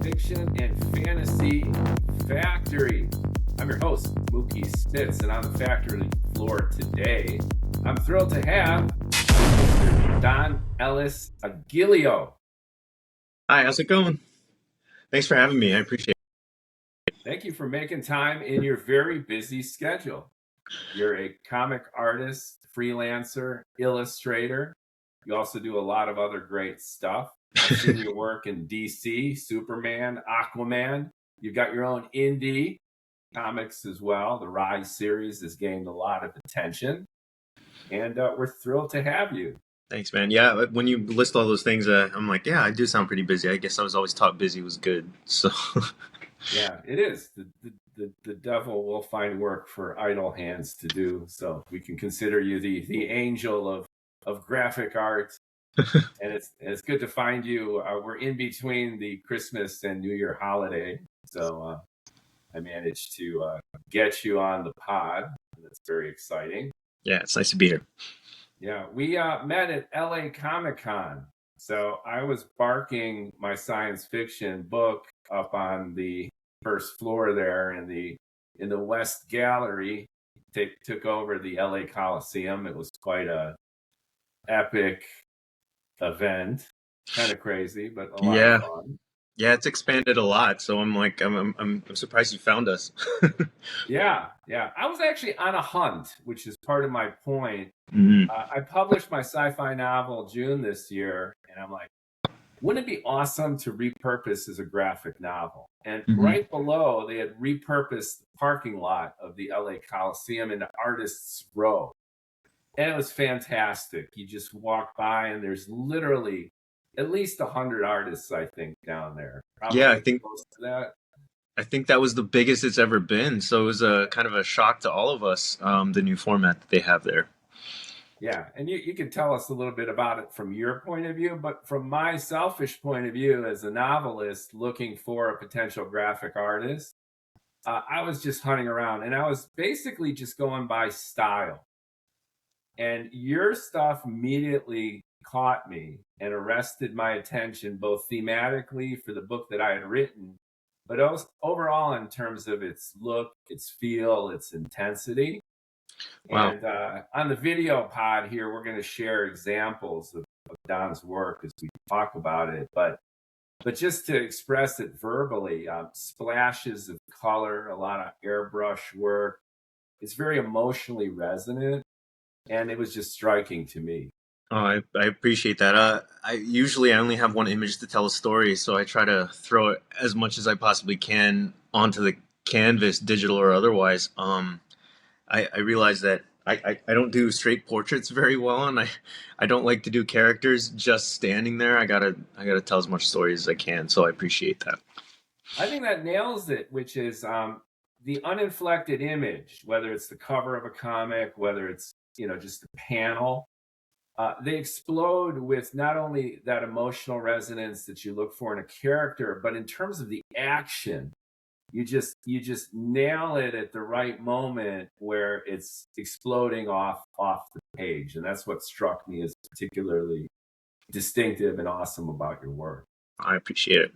Fiction and Fantasy Factory. I'm your host, Mookie Spitz, and on the factory floor today, I'm thrilled to have Mr. Don Ellis Aguillo. Hi, how's it going? Thanks for having me. I appreciate it. Thank you for making time in your very busy schedule. You're a comic artist, freelancer, illustrator. You also do a lot of other great stuff. I've seen your work in DC, Superman, Aquaman. You've got your own indie comics as well. The Rise series has gained a lot of attention, and we're thrilled to have you. Thanks, man. Yeah, when you list all those things, I'm like, yeah, I do sound pretty busy. I guess I was always taught busy was good. So, Yeah, it is. The devil will find work for idle hands to do. So we can consider you the angel of graphic art. And it's good to find you. We're in between the Christmas and New Year holiday, so I managed to get you on the pod. That's very exciting. yeah, it's nice to be here. Yeah, we met at LA Comic-Con. So I was barking my science fiction book up on the first floor there in the West Gallery. Took over the LA Coliseum. It was quite a epic event, kind of crazy, but a lot of fun. Yeah, it's expanded a lot. So I'm surprised you found us. Yeah. I was actually on a hunt, which is part of my point. Mhm. I published my sci-fi novel June this year, and I'm like, wouldn't it be awesome to repurpose as a graphic novel? And right below, they had repurposed the parking lot of the LA Coliseum into Artists Row. And it was fantastic. You just walk by, and there's literally at least 100 artists, I think, down there. Probably Yeah, close to that. I think that was the biggest it's ever been. So it was a kind of a shock to all of us, the new format that they have there. Yeah, and you can tell us a little bit about it from your point of view, but from my selfish point of view as a novelist looking for a potential graphic artist, I was just hunting around, and I was basically just going by style. And your stuff immediately caught me and arrested my attention, both thematically for the book that I had written, but also overall in terms of its look, its feel, its intensity. Wow. And on the video pod here, we're going to share examples of Don's work as we talk about it. But just to express it verbally, splashes of color, a lot of airbrush work. It's very emotionally resonant, and it was just striking to me. Oh, I appreciate that. I only have one image to tell a story, so I try to throw it as much as I possibly can onto the canvas, digital or otherwise. I realize that I don't do straight portraits very well, and I don't like to do characters just standing there. I gotta tell as much story as I can, so I appreciate that. I think that nails it, which is the uninflected image, whether it's the cover of a comic, whether it's just a panel. They explode with not only that emotional resonance that you look for in a character, but in terms of the action, you just nail it at the right moment where it's exploding off the page, and that's what struck me as particularly distinctive and awesome about your work. I appreciate it.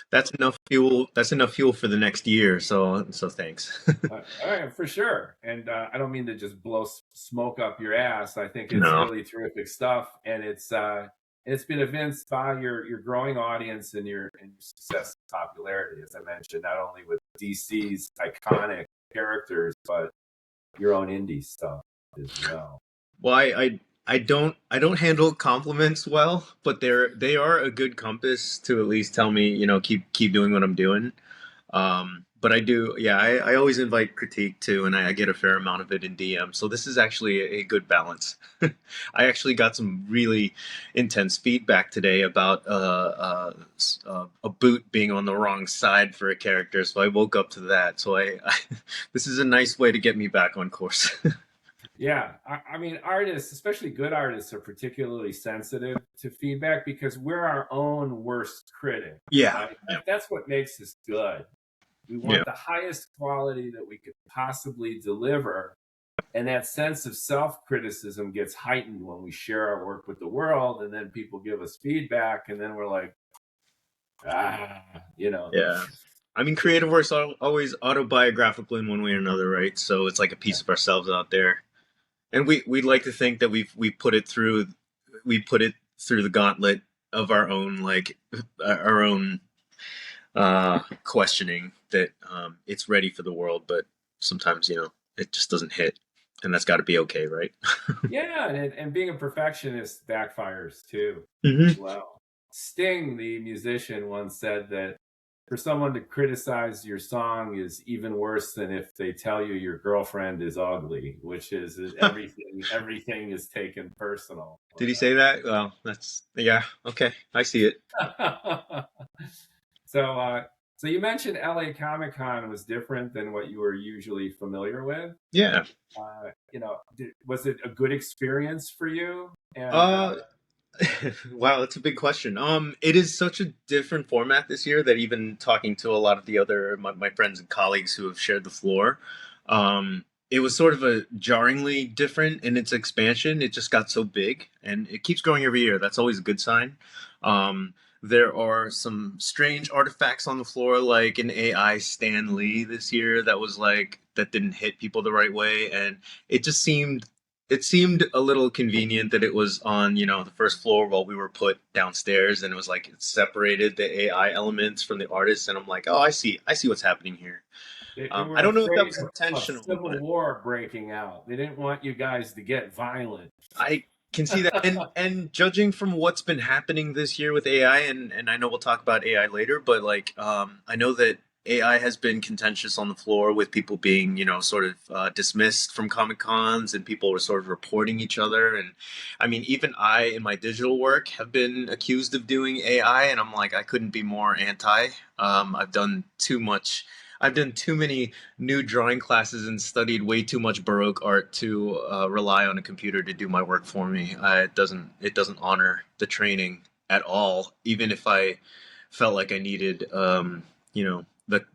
That's enough fuel. That's enough fuel for the next year. So thanks. All right, for sure. And I don't mean to just blow smoke up your ass. I think it's No. really terrific stuff, and it's been evinced by your growing audience and your success and popularity, as I mentioned, not only with DC's iconic characters, but your own indie stuff as well. Well, I don't handle compliments well, but they are a good compass to at least tell me, keep doing what I'm doing. But I do, yeah, I always invite critique too, and I get a fair amount of it in DM. So this is actually a good balance. I actually got some really intense feedback today about a boot being on the wrong side for a character. So I woke up to that. So this is a nice way to get me back on course. Yeah, I mean, artists, especially good artists, are particularly sensitive to feedback because we're our own worst critic. Yeah, Right? That's what makes us good. We yeah. want the highest quality that we could possibly deliver. And that sense of self-criticism gets heightened when we share our work with the world, and then people give us feedback, and then we're like, Ah, you know. Yeah. I mean, creative work's always autobiographical in one way or another, right? So it's like a piece of ourselves out there, and we'd like to think that we put it through the gauntlet of our own our own questioning that it's ready for the world, but sometimes it just doesn't hit, and that's got to be okay, right? Yeah, and being a perfectionist backfires too, Hmm. as well. Sting, the musician, once said that for someone to criticize your song is even worse than if they tell you your girlfriend is ugly, which is everything is taken personal. Did he say that? Well, that's yeah. Okay, I see it. So, so you mentioned LA Comic Con was different than what you were usually familiar with. Yeah. Was it a good experience for you? And Uh, wow, that's a big question. It is such a different format this year that even talking to a lot of the other my friends and colleagues who have shared the floor, it was sort of a jarringly different in its expansion. It just got so big, and it keeps growing every year. That's always a good sign. There are some strange artifacts on the floor, like an AI Stan Lee this year that didn't hit people the right way, and it just seemed a little convenient that it was on the first floor while we were put downstairs, and it was like it separated the AI elements from the artists, and I'm like, oh, I see what's happening here. they I were don't know if that afraid was of intentional, civil but war breaking out. They didn't want you guys to get violent. I can see that. And judging from what's been happening this year with AI, and I know we'll talk about AI later, but I know that AI has been contentious on the floor with people being, sort of dismissed from Comic Cons, and people were sort of reporting each other. And I mean, even I, in my digital work, have been accused of doing AI, and I'm like, I couldn't be more anti. I've done too much. I've done too many new drawing classes and studied way too much Baroque art to rely on a computer to do my work for me. It doesn't honor the training at all. Even if I felt like I needed,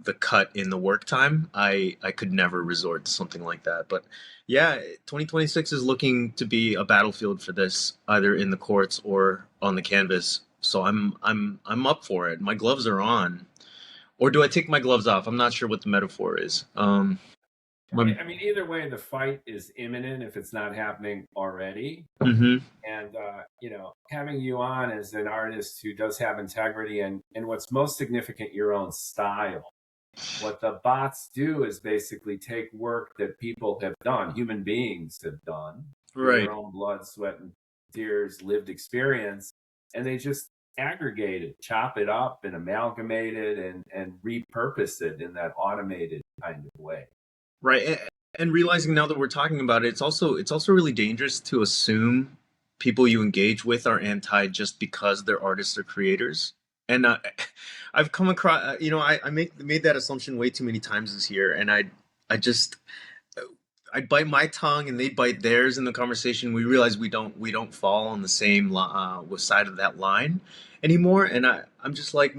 the cut in the work time, I could never resort to something like that. But yeah, 2026 is looking to be a battlefield for this, either in the courts or on the canvas. So I'm up for it. My gloves are on. Or do I take my gloves off? I'm not sure what the metaphor is. My, I mean, either way, the fight is imminent if it's not happening already. hmm. And having you on as an artist who does have integrity and what's most significant, your own style. What the bots do is basically take work that people have done, human beings have done through Right. their own blood, sweat, and tears, lived experience, and they just aggregate it, chop it up, and amalgamate it, and repurpose it in that automated kind of way. Right. And realizing now that we're talking about it, it's also really dangerous to assume people you engage with are anti just because they're artists or creators. And I've come across, I made that assumption way too many times this year, and I just I'd bite my tongue and they'd bite theirs in the conversation. We realize we don't fall on the same side of that line anymore. And I'm just like,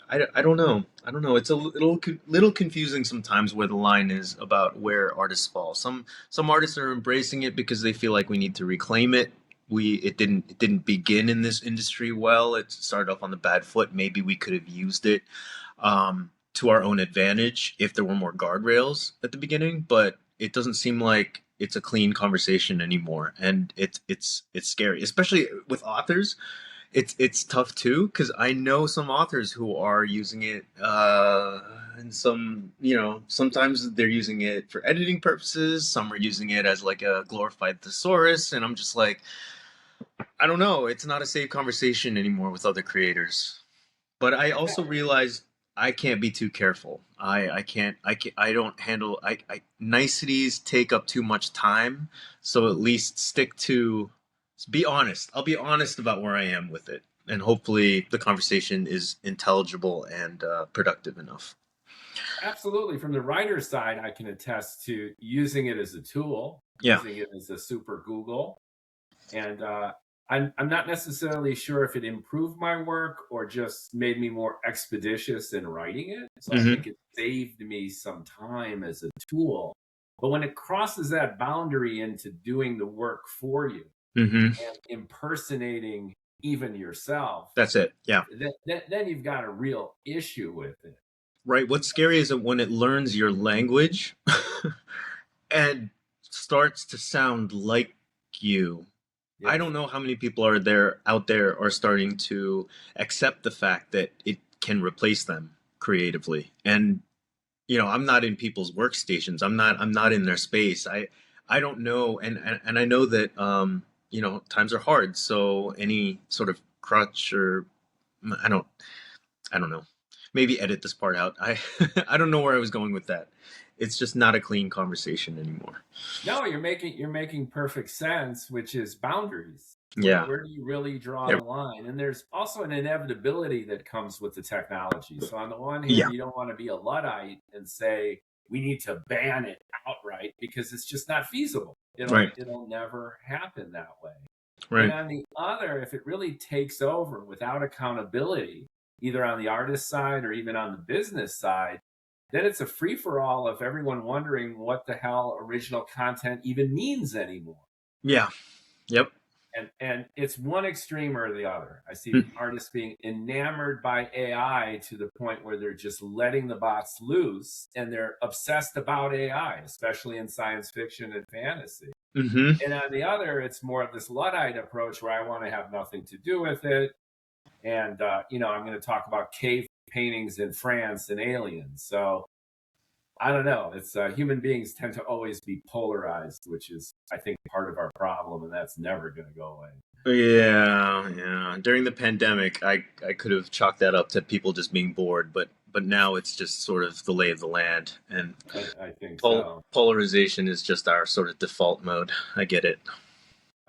I don't know. I don't know. It's a little confusing sometimes where the line is about where artists fall. Some artists are embracing it because they feel like we need to reclaim it. It didn't begin in this industry well. It started off on the bad foot. Maybe we could have used it to our own advantage if there were more guardrails at the beginning, but it doesn't seem like it's a clean conversation anymore, and it's scary, especially with authors. It's tough too because I know some authors who are using it, and sometimes they're using it for editing purposes. Some are using it as like a glorified thesaurus, and I'm just like, I don't know. It's not a safe conversation anymore with other creators. But I also realized I can't be too careful. I don't handle niceties take up too much time. So at least stick to be honest. I'll be honest about where I am with it, and hopefully the conversation is intelligible and productive enough. Absolutely. From the writer's side, I can attest to using it as a tool, Yeah. using it as a super Google. And I'm not necessarily sure if it improved my work or just made me more expeditious in writing it. So I Hmm. think it saved me some time as a tool. But when it crosses that boundary into doing the work for you Hmm. and impersonating even yourself, That's it. Yeah. then you've got a real issue with it. Right. What's scary is that when it learns your language and starts to sound like you. I Yes. don't know how many people are there out there are starting to accept the fact that it can replace them creatively. And I'm not in people's workstations. I'm not in their space. I don't know, and I know that times are hard. So any sort of crutch or I don't I don't know. Maybe edit this part out. I I don't know where I was going with that. It's just not a clean conversation anymore. No, you're making perfect sense, which is boundaries. Where Yeah. where do you really draw Yeah. the line? And there's also an inevitability that comes with the technology. So on the one hand, Yeah. you don't want to be a luddite and say we need to ban it outright because it's just not feasible. It'll Right. it'll never happen that way. And Right. on the other, if it really takes over without accountability, either on the artist side or even on the business side, then it's a free for all of everyone wondering what the hell original content even means anymore. Yeah. Yep. And it's one extreme or the other. I see Mm. artists being enamored by AI to the point where they're just letting the bots loose and they're obsessed about AI, especially in science fiction and fantasy. Mm-hmm. And on the other, it's more of this Luddite approach where I want to have nothing to do with it. And, I'm going to talk about cave paintings in France and aliens. So I don't know. It's human beings tend to always be polarized, which is, I think, part of our problem, and that's never going to go away. Yeah, yeah. During the pandemic, I could have chalked that up to people just being bored, but now it's just sort of the lay of the land, and I think so. polarization is just our sort of default mode. I get it.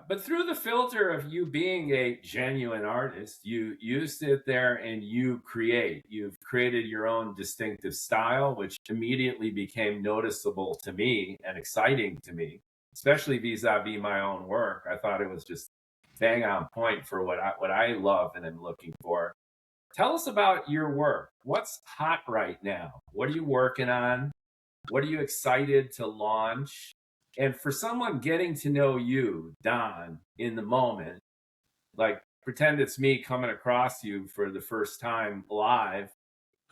But through the filter of you being a genuine artist, you sit there and you create. You've created your own distinctive style, which immediately became noticeable to me and exciting to me, especially vis-a-vis my own work. I thought it was just bang on point for what I love and am looking for. Tell us about your work. What's hot right now? What are you working on? What are you excited to launch? And for someone getting to know you, Don, in the moment, like pretend it's me coming across you for the first time live,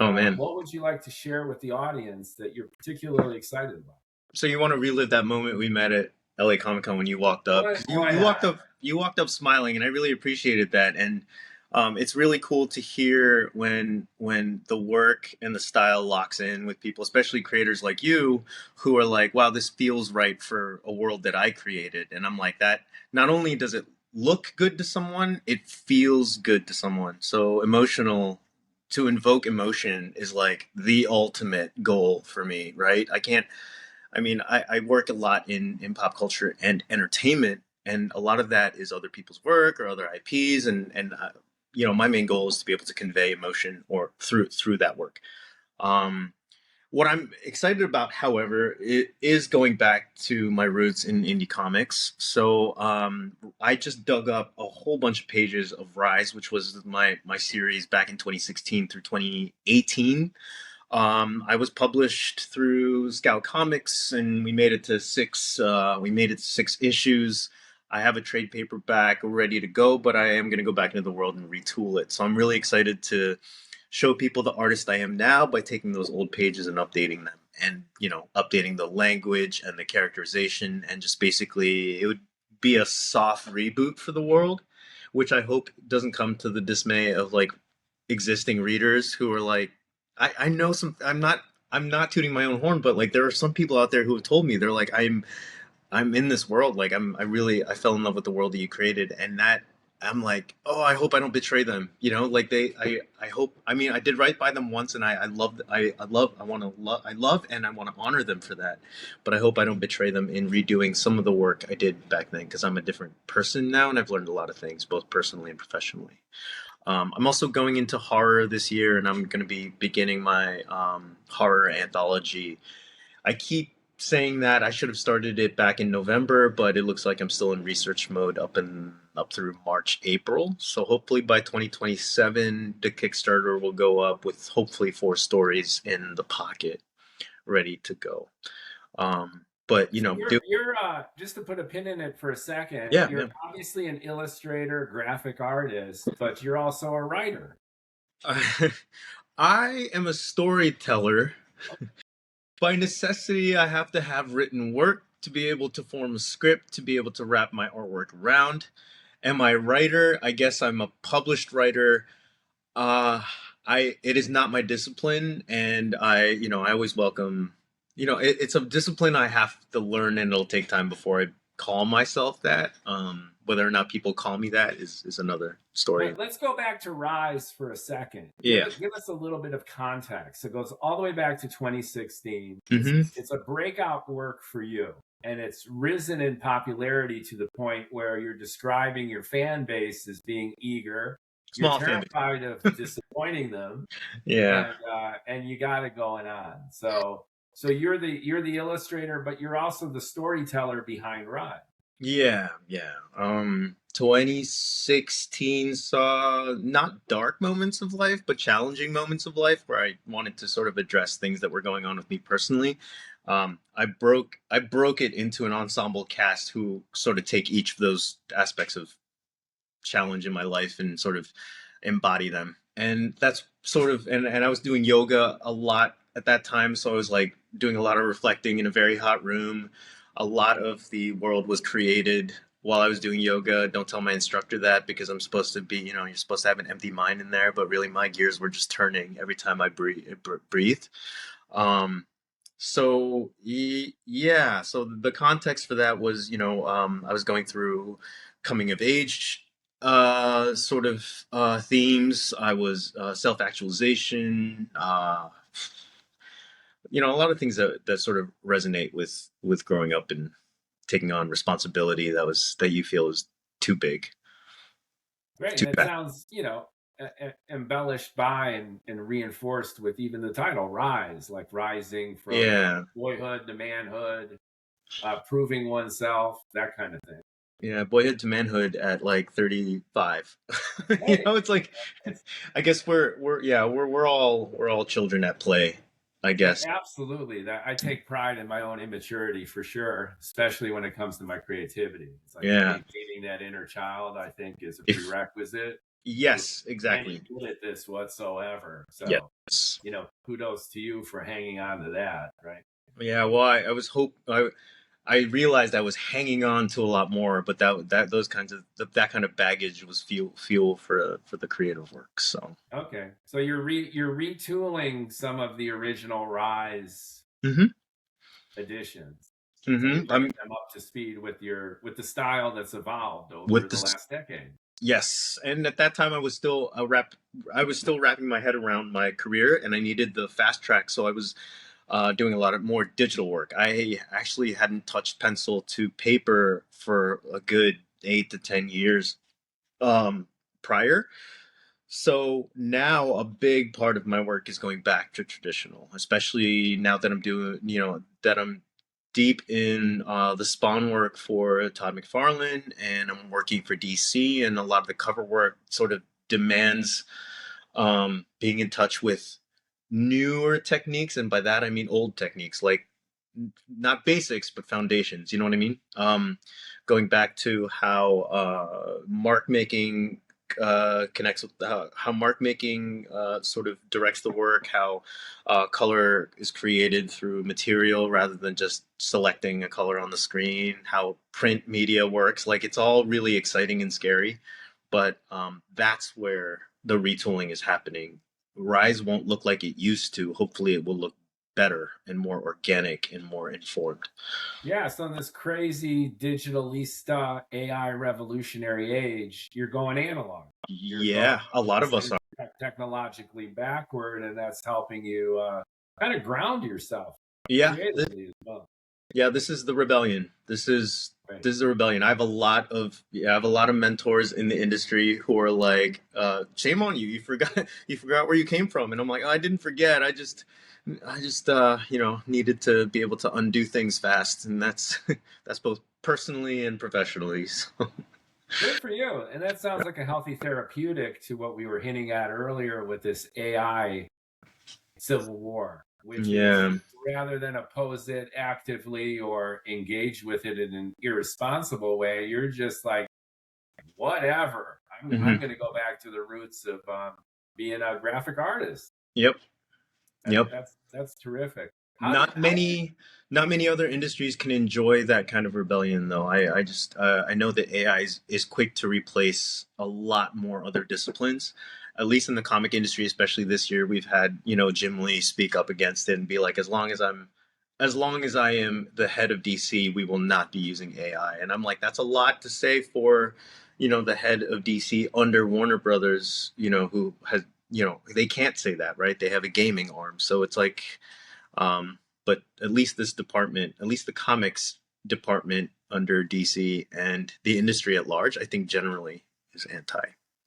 Oh man. what would you like to share with the audience that you're particularly excited about? So you want to relive that moment we met at LA Comic Con when you walked up? Why, Because you, why you not? walked up you walked up smiling, and I really appreciated that. And it's really cool to hear when the work and the style locks in with people, especially creators like you, who are like, "Wow, this feels right for a world that I created." And I'm like, that. Not only does it look good to someone, it feels good to someone. So emotional. To invoke emotion is like the ultimate goal for me, right? I work a lot in pop culture and entertainment, and a lot of that is other people's work or other IPs, and my main goal is to be able to convey emotion or through that work. Um, what I'm excited about, however, is going back to my roots in indie comics. So I just dug up a whole bunch of pages of Rise, which was my series back in 2016 through 2018. I was published through Scout Comics, and we made it to six. We made it to six issues. I have a trade paperback ready to go, but I am going to go back into the world and retool it. So I'm really excited to show people the artist I am now by taking those old pages and updating them, and updating the language and the characterization, and just basically it would be a soft reboot for the world, which I hope doesn't come to the dismay of like existing readers who are like, I know some. I'm not tooting my own horn, but like there are some people out there who have told me they're like, I'm in this world. Like I fell in love with the world that you created, and that I'm like, oh, I hope I don't betray them. Like I hope. I mean, I did right by them once, and I love, I want to love, I love, and I want to honor them for that. But I hope I don't betray them in redoing some of the work I did back then, because I'm a different person now, and I've learned a lot of things, both personally and professionally. I'm also going into horror this year, and I'm going to be beginning my horror anthology. I keep saying that I should have started it back in November, but it looks like I'm still in research mode up through March, April. So hopefully by 2027, the Kickstarter will go up with hopefully 4 stories in the pocket, ready to go. But So do you're just to put a pin in it for a second, yeah, you're yeah. obviously an illustrator, graphic artist, but you're also a writer. I am a storyteller. By necessity, I have to have written work to be able to form a script, to be able to wrap my artwork around. Am I a writer? I guess I'm a published writer. Uh, it is not my discipline, and I always welcome. It's a discipline I have to learn, and it'll take time before I call myself that. Whether or not people call me that is another story. Let's go back to Rise for a second. Yeah. Give us a little bit of context. It goes all the way back to 2016. Hmm. It's a breakout work for you, and it's risen in popularity to the point where you're describing your fan base as being eager. You're Small family. terrified of disappointing them, Yeah. and you got it going on. So you're the illustrator, but you're also the storyteller behind Rise. Yeah, yeah. 2016 saw not dark moments of life, but challenging moments of life where I wanted to sort of address things that were going on with me personally. I broke it into an ensemble cast who sort of take each of those aspects of challenge in my life and sort of embody them. And that's sort of and I was doing yoga a lot at that time, so I was like doing a lot of reflecting in a very hot room. A lot of the world was created while I was doing yoga. Don't tell my instructor that because I'm supposed to be, you're supposed to have an empty mind in there, but really my gears were just turning every time I breathe. Um, yeah, so the context for that was, I was going through coming of age sort of themes. I was self-actualization, a lot of things that sort of resonate with growing up and taking on responsibility that you feel is too big, Great, too and it bad. sounds, embellished by and reinforced with even the title "Rise," like rising from Yeah. boyhood to manhood, proving oneself, that kind of thing. Yeah, boyhood to manhood at like 35. Hey, It's like it's I guess we're all children at play, I guess. absolutely that. I take pride in my own immaturity for sure, especially when it comes to my creativity. It's like Yeah. maintaining that inner child, I think, is a If prerequisite to yes, any exactly. good at this whatsoever. So, Yes. kudos to you for hanging on to that, right? Yeah, well, I realized I was hanging on to a lot more, but that kind of baggage was fuel for the creative work. So, Okay, so you're retooling some of the original Rise hmm editions. So you're hmm bringing I'm them up to speed with the style that's evolved over with the this. last decade. Yes, and at that time I was still wrapping my head around my career, and I needed the fast track. So I was doing a lot of more digital work. I actually hadn't touched pencil to paper for a good 8 to 10 years prior. So now a big part of my work is going back to traditional, especially now that I'm deep in the Spawn work for Todd McFarlane, and I'm working for DC, and a lot of the cover work sort of demands being in touch with newer techniques, and by that I mean old techniques, like not basics but foundations. You know what I mean? Going back to how mark making connects with how mark making sort of directs the work, how color is created through material rather than just selecting a color on the screen, how print media works. Like it's all really exciting and scary, but that's where the retooling is happening. Rise won't look like it used to. Hopefully, it will look better and more organic and more informed. Yeah, so in this crazy digitalista AI revolutionary age, you're going analog. You're going Yeah, a lot of us are. technologically backward, and that's helping you kind of ground yourself Yeah, creatively as well. yeah. This is the rebellion. Right. This is the rebellion. I have a lot of mentors in the industry who are like, "Shame on you! You forgot you forgot where you came from." And I'm like, oh, "I didn't forget. I just needed to be able to undo things fast, and that's that's both personally and professionally." So, Good for you. And that sounds like a healthy therapeutic to what we were hinting at earlier with this AI civil war. which is Yeah. rather than oppose it actively or engage with it in an irresponsible way, you're just like, whatever. I'm Hmm. going to go back to the roots of being a graphic artist. Yep. Yep. That's terrific. Not How did many, not many other industries can enjoy that kind of rebellion, though. I just, I know that AI is quick to replace a lot more other disciplines. At least in the comic industry, especially this year, we've had, Jim Lee speak up against it and be like, as long as I am the head of DC, we will not be using AI. And I'm like, that's a lot to say for, the head of DC under Warner Brothers, who has, they can't say that, right? They have a gaming arm, so it's like. But at least this department, at least the comics department under DC and the industry at large, I think generally is anti,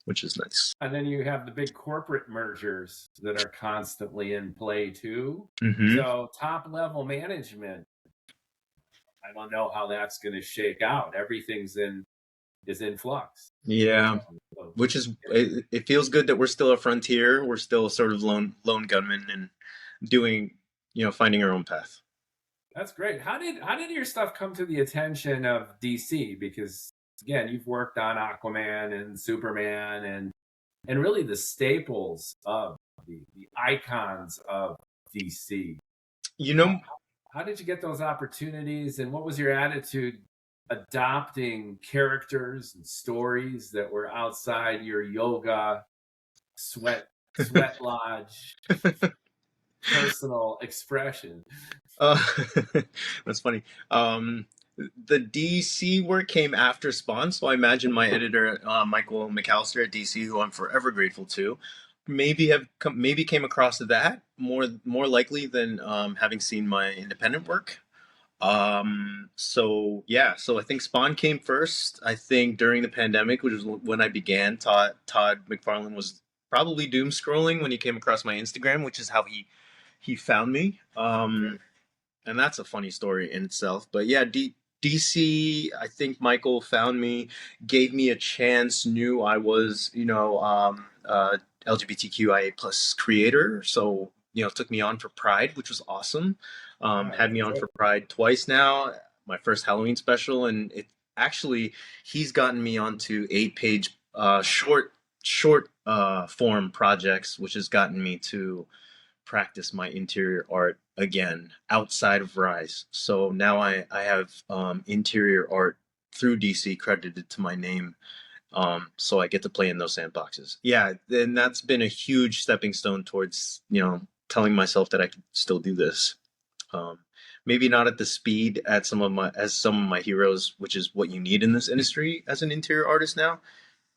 which is nice. and then you have the big corporate mergers that are constantly in play too. Hmm. So top level management, I don't know how that's going to shake out. Everything's in is in flux. Yeah, So, which is it feels good that we're still a frontier. We're still sort of lone gunmen and doing, finding our own path. that's great. How did your stuff come to the attention of DC? Because again, you've worked on Aquaman and Superman and really the staples of the icons of DC. You How, know, how did you get those opportunities, and what was your attitude adopting characters and stories that were outside your yoga sweat lodge personal expression? Uh, that's funny. The DC work came after Spawn, so I imagine my editor, Michael McAllister at DC, who I'm forever grateful to, maybe came across that more likely than having seen my independent work. So yeah, so I think Spawn came first. I think during the pandemic, which was when I began, Todd McFarlane was probably doom scrolling when he came across my Instagram, which is how he found me. And that's a funny story in itself. But yeah, DC, I think Michael found me, gave me a chance, knew I was, LGBTQIA plus creator, so took me on for Pride, which was awesome. Yeah, Had me on for Pride twice now. My first Halloween special, and it actually he's gotten me onto 8-page short form projects, which has gotten me to practice my interior art again outside of Rise. So now I have interior art through DC credited to my name. So I get to play in those sandboxes. Yeah, and that's been a huge stepping stone towards, telling myself that I could still do this. Um, Maybe not at the speed at some of my heroes, which is what you need in this industry as an interior artist now.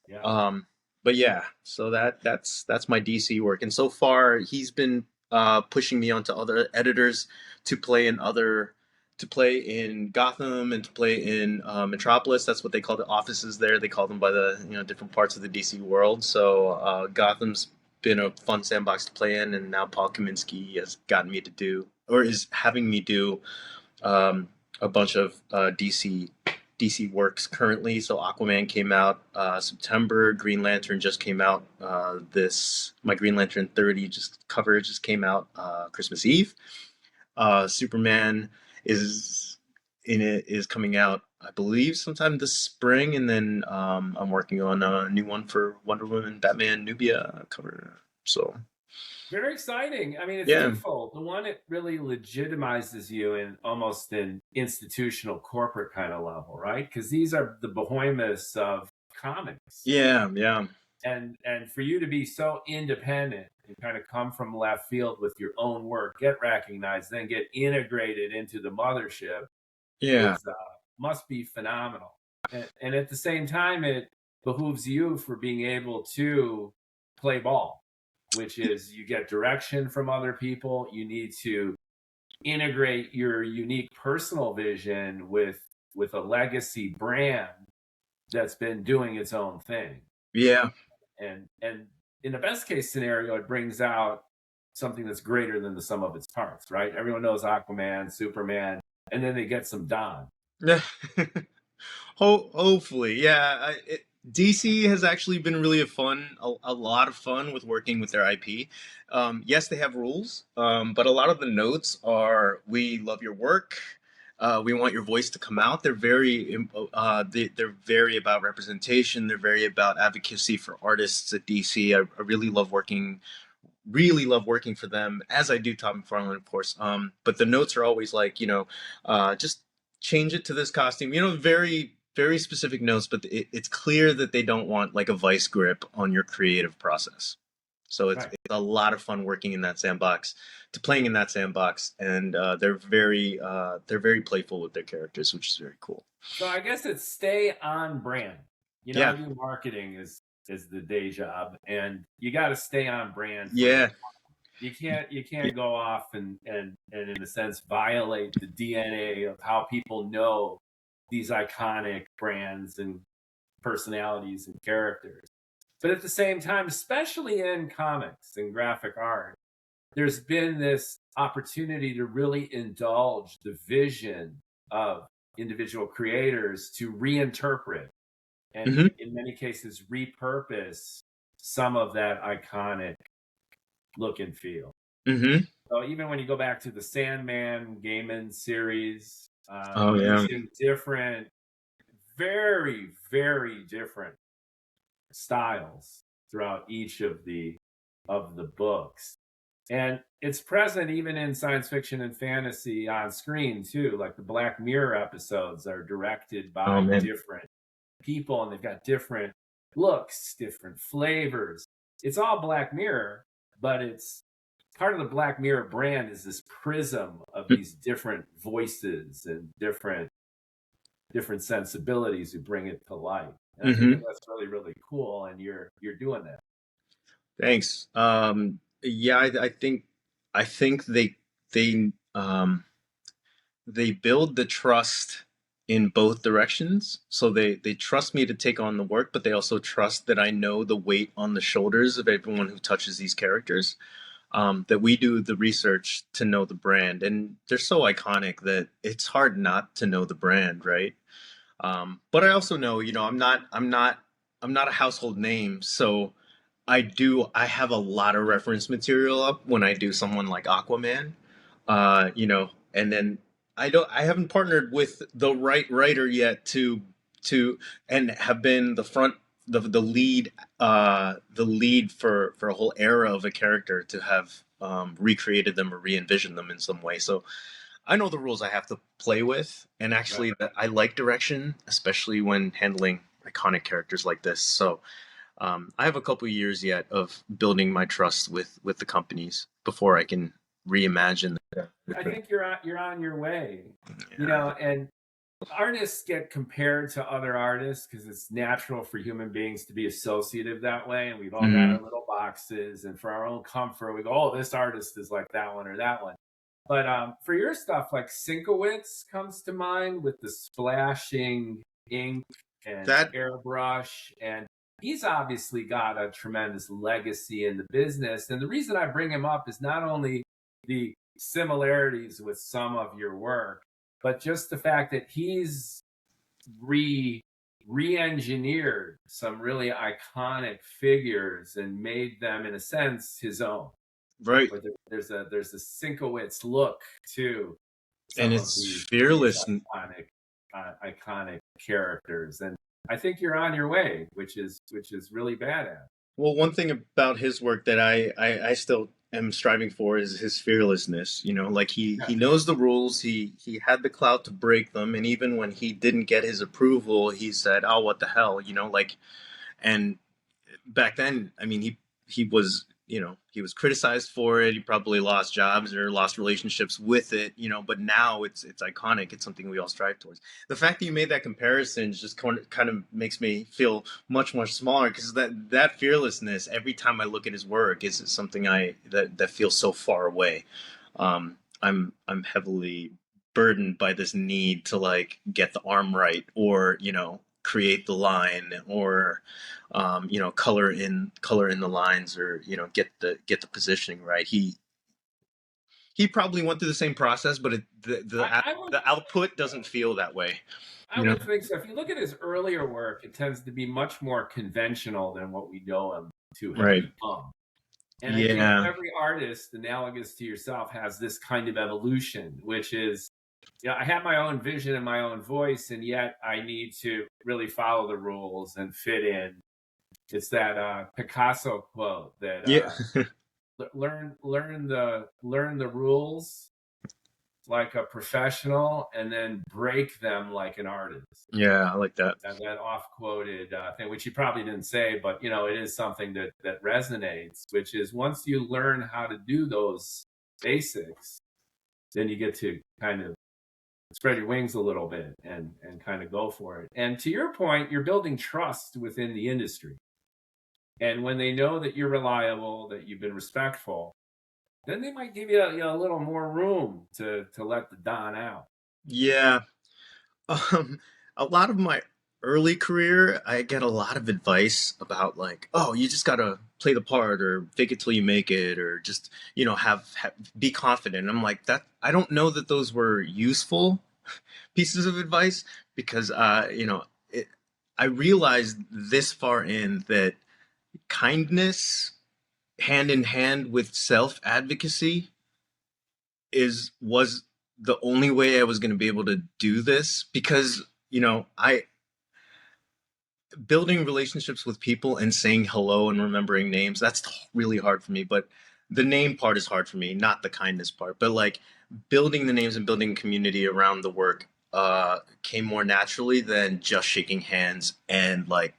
yeah. Um, but yeah, so that's my DC work, and so far he's been pushing me onto other editors to play in other to play in Gotham and to play in Metropolis. That's what they call the offices there. They call them by the different parts of the DC world. So Gotham's been a fun sandbox to play in, and now Paul Kaminsky has gotten me to do or is having me do um, a bunch of DC works currently. So Aquaman came out September. Green Lantern just came out. My Green Lantern 30 cover just came out Christmas Eve. Superman is is coming out, I believe, sometime this spring, and then I'm working on a new one for Wonder Woman, Batman, Nubia cover. So Very exciting. I mean, it's yeah, twofold. The one, it really legitimizes you in almost an institutional corporate kind of level, right? Because these are the behemoths of comics. yeah. And for you to be so independent and kind of come from left field with your own work, get recognized, then get integrated into the mothership Yeah. is must be phenomenal. And at the same time, it behooves you for being able to play ball, which is you get direction from other people. You need to integrate your unique personal vision with a legacy brand that's been doing its own thing. Yeah. And in the best case scenario, it brings out something that's greater than the sum of its parts, right? Everyone knows Aquaman, Superman, and then they get some Don. Yeah. Hopefully, yeah. DC has actually been really a lot of fun with working with their IP. Yes, they have rules, but a lot of the notes are, "We love your work. We want your voice to come out." They're very about representation. They're very about advocacy for artists at DC. I really love working for them, as I do Tom McFarlane, of course. But the notes are always like, just change it to this costume. Very very specific notes, but it's clear that they don't want like a vice grip on your creative process. So Right. it's a lot of fun working in that sandbox, to playing in that sandbox, and they're very playful with their characters, which is very cool. So I guess it's stay on brand. I Yeah, do marketing is the day job, and you got to stay on brand for your. yeah. You can't go off and in a sense violate the DNA of how people know these iconic brands and personalities and characters. But at the same time, especially in comics and graphic art, there's been this opportunity to really indulge the vision of individual creators to reinterpret and Mm-hmm. in many cases repurpose some of that iconic look and feel. Mm-hmm. So even when you go back to the Sandman Gaiman series, Oh yeah. using different, very, very different styles throughout each of the books. And it's present even in science fiction and fantasy on screen too. Like the Black Mirror episodes are directed Oh by man. different people and they've got different looks, different flavors. It's all Black Mirror, but it's part of the Black Mirror brand is this prism of these different voices and different sensibilities who bring it to life. And I think Mm-hmm. that that's really, really cool. And you're doing that. Thanks. Yeah, I think they they build the trust in both directions. So they trust me to take on the work, but they also trust that I know the weight on the shoulders of everyone who touches these characters. That we do the research to know the brand, and they're so iconic that it's hard not to know the brand, right? But I also know, I'm not a household name, so I have a lot of reference material up when I do someone like Aquaman, and then I haven't partnered with the right writer yet to and have been the lead for a whole era of a character to have recreated them or re-envisioned them in some way. So I know the rules I have to play with, and Right. actually, that I like direction, especially when handling iconic characters like this. So I have a couple years yet of building my trust with the companies before I can reimagine. I think you're on your way. Yeah. And artists get compared to other artists because it's natural for human beings to be associative that way, and we've all got Hmm. our little boxes, and for our own comfort, we go, "Oh, this artist is like that one or that one." But for your stuff, like Sinkowitz comes to mind with the splashing ink and That airbrush, and he's obviously got a tremendous legacy in the business. And the reason I bring him up is not only the similarities with some of your work, but just the fact that he's re re-engineered some really iconic figures and made them in a sense his own. right, Where there's a Sinkowitz look to and some of it's these fearless. iconic characters, and I think you're on your way, which is really badass. Well, one thing about his work that I still am striving for is his fearlessness. Like Yeah. he knows the rules. He had the clout to break them, and even when he didn't get his approval, he said, "Oh, what the hell?" Like, and back then, I mean, he was he was criticized for it. He probably lost jobs or lost relationships with it. But now it's iconic. It's something we all strive towards. The fact that you made that comparison just kind of makes me feel much smaller, because that fearlessness, every time I look at his work, is something that feels so far away. I'm heavily burdened by this need to like get the arm right, or create the line, or color in the lines, or get the positioning right. He probably went through the same process, but I would the output doesn't feel that way. I would think so. If you look at his earlier work, it tends to be much more conventional than what we know him to have Right. become. And I think Yeah. every artist, analogous to yourself, has this kind of evolution, which is, I have my own vision and my own voice, and yet I need to really follow the rules and fit in. It's that Picasso quote that Yeah. learn the rules like a professional, and then break them like an artist. Yeah, I like that. That off quoted thing, which he probably didn't say, but it is something that resonates. Which is, once you learn how to do those basics, then you get to kind of spread your wings a little bit and kind of go for it. And to your point, you're building trust within the industry. And when they know that you're reliable, that you've been respectful, then they might give you a little more room to let the Don out. Yeah. Um, a lot of my early career, I get a lot of advice about like, oh, you just gotta play the part or fake it till you make it, or just, have be confident. I'm like, that I don't know that those were useful pieces of advice because, I realized this far in that kindness hand in hand with self advocacy is was the only way I was going to be able to do this because I building relationships with people and saying hello and remembering names, that's really hard for me, but the name part is hard for me, not the kindness part, but like building the names and building community around the work came more naturally than just shaking hands and like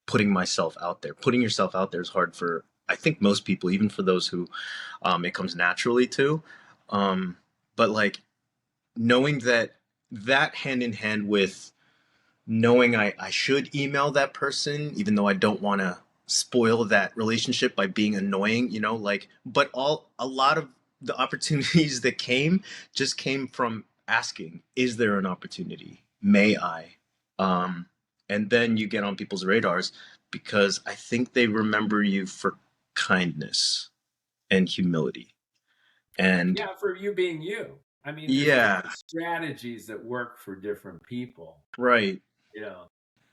putting myself out there. Putting yourself out there is hard for, I think, most people, even for those who it comes naturally to. But like knowing that hand in hand with knowing I should email that person, even though I don't want to spoil that relationship by being annoying, like, but a lot of the opportunities that came just came from asking, is there an opportunity? May I? Um, and then you get on people's radars because I think they remember you for kindness and humility. And Yeah, for you being you. I mean, there's yeah, different strategies that work for different people, right. you know,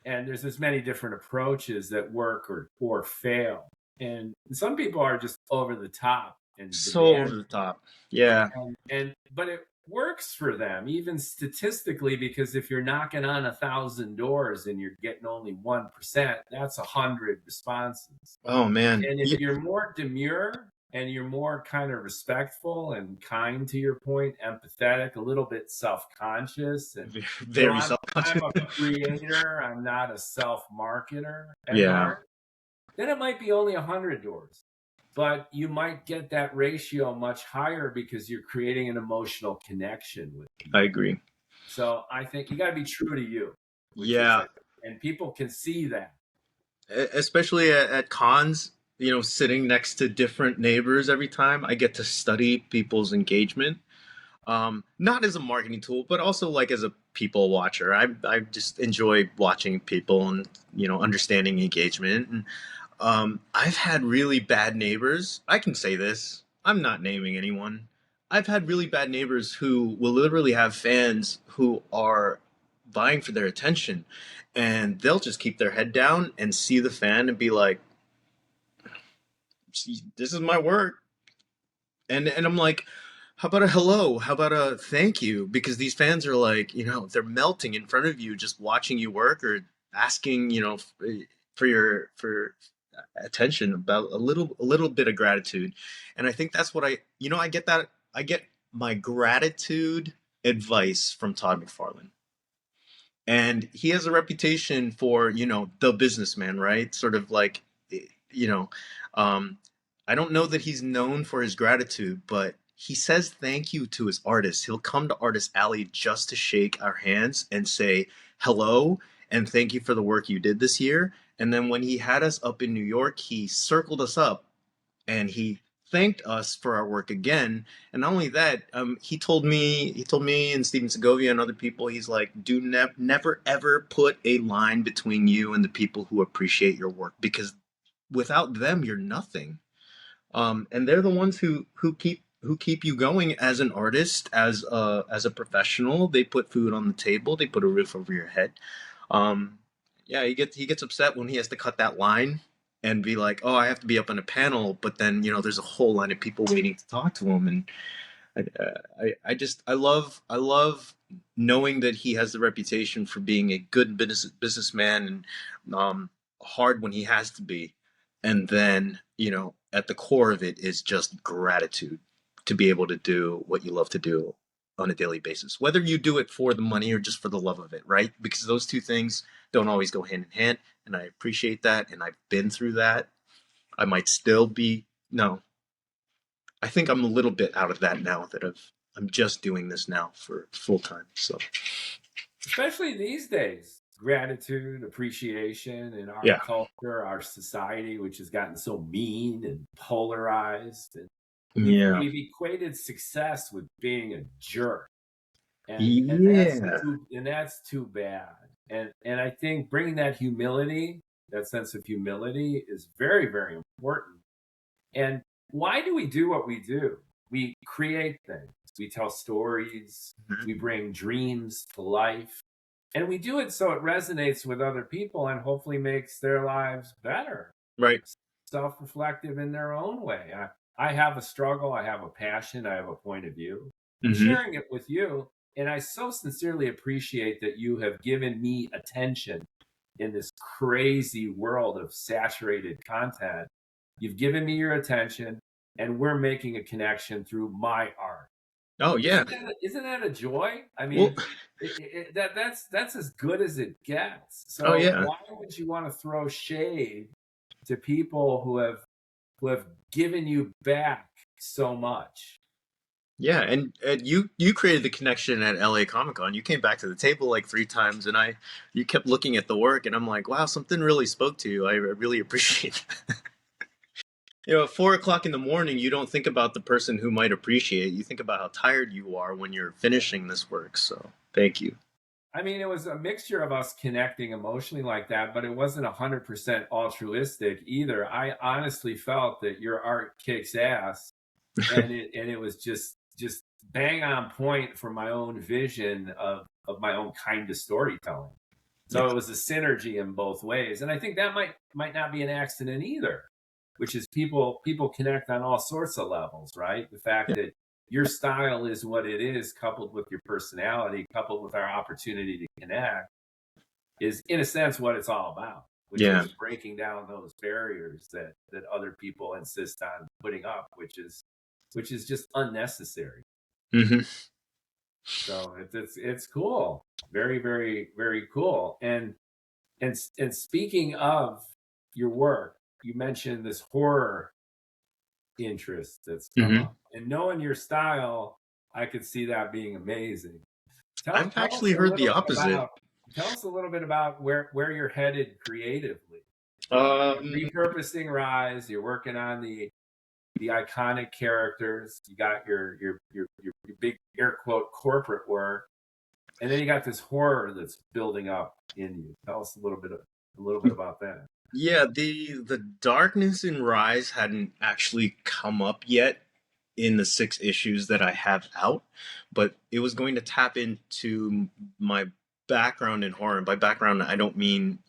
and there's as many different approaches that work or fail. And some people are just over the top and So over demand, the top. Yeah. and but it works for them, even statistically, because if you're knocking on 1,000 doors and you're getting only 1%, that's 100 responses. Oh man. And if you're more demure and you're more kind of respectful and kind, to your point, empathetic, a little bit self-conscious, and Very I'm self-conscious. a creator, I'm not a self-marketer at Yeah, heart, then it might be only 100 doors. But you might get that ratio much higher because you're creating an emotional connection with I people. agree. So I think you got to be true to you, which is, Yeah, and people can see that. especially at cons, sitting next to different neighbors every time, I get to study people's engagement. Not as a marketing tool, but also like as a people watcher. I just enjoy watching people and understanding engagement. And I've had really bad neighbors. I can say this. I'm not naming anyone. I've had really bad neighbors who will literally have fans who are vying for their attention, and they'll just keep their head down and see the fan and be like, "This is my work." And I'm like, how about a hello? How about a thank you? Because these fans are like, they're melting in front of you, just watching you work or asking, for attention, about a little bit of gratitude. And I think that's what I get that I get my gratitude advice from Todd McFarlane. And he has a reputation for, the businessman, right? Sort of like, you know, um, I don't know that he's known for his gratitude, but he says thank you to his artists. He'll come to Artist Alley just to shake our hands and say hello and thank you for the work you did this year. And then when he had us up in New York, he circled us up and he thanked us for our work again. And not only that, he told me and Steven Segovia and other people, he's like, do never ever put a line between you and the people who appreciate your work because without them, you're nothing. And they're the ones who keep you going as an artist, as a professional. They put food on the table. They put a roof over your head. Um, yeah, he gets upset when he has to cut that line and be like, "Oh, I have to be up on a panel," but then there's a whole line of people waiting to talk to him, and I love knowing that he has the reputation for being a good businessman and hard when he has to be, and then at the core of it is just gratitude to be able to do what you love to do on a daily basis, whether you do it for the money or just for the love of it, right? Because those two things don't always go hand in hand, and I appreciate that, and I've been through that. I might still be no, I think I'm a little bit out of that now that I'm just doing this now for full time. So Especially these days, gratitude, appreciation in our yeah, culture, our society, which has gotten so mean and polarized, and yeah, we've equated success with being a jerk, and yeah, that's too bad. And I think bringing that humility, that sense of humility, is very, very important. And why do we do what we do? We create things, we tell stories, mhm, we bring dreams to life, and we do it so it resonates with other people and hopefully makes their lives better, right, self reflective in their own way. I have a struggle, I have a passion, I have a point of view. I'm hmm, sharing it with you, and I so sincerely appreciate that you have given me attention in this crazy world of saturated content. You've given me your attention, and we're making a connection through my art. oh yeah, Isn't that a joy? I well, mean, that's as good as it gets. oh So yeah, why would you want to throw shade to people who have given you back so much? yeah, and you created the connection at LA Comic Con. You came back to the table like 3 times, and you kept looking at the work, and I'm like, wow, something really spoke to you. I really appreciate that. At 4 o'clock in the morning, you don't think about the person who might appreciate. You think about how tired you are when you're finishing this work. So thank you. I mean, it was a mixture of us connecting emotionally like that, but it wasn't 100% altruistic either. I honestly felt that your art kicks ass, and it was just bang on point for my own vision of my own kind of storytelling. Yeah. So it was a synergy in both ways, and I think that might not be an accident either, which is people connect on all sorts of levels, right? The fact that your style is what it is, coupled with your personality, coupled with our opportunity to connect, is in a sense what it's all about, which Yeah. is breaking down those barriers that other people insist on putting up, which is just unnecessary. Hmm. So it's cool, very, very, very cool. And speaking of your work, you mentioned this horror interest that's come Hmm. up, and knowing your style, I could see that being amazing. Tell I've tell us actually a heard the little bit opposite. about tell us a little bit about where you're headed creatively. You're Um, repurposing Rise. You're working on the iconic characters. You got your big air quote corporate work, and then you got this horror that's building up in you. Tell us a little bit about that. yeah, the darkness in Rise hadn't actually come up yet in the 6 issues that I have out, but it was going to tap into my background in horror. And by background, I don't mean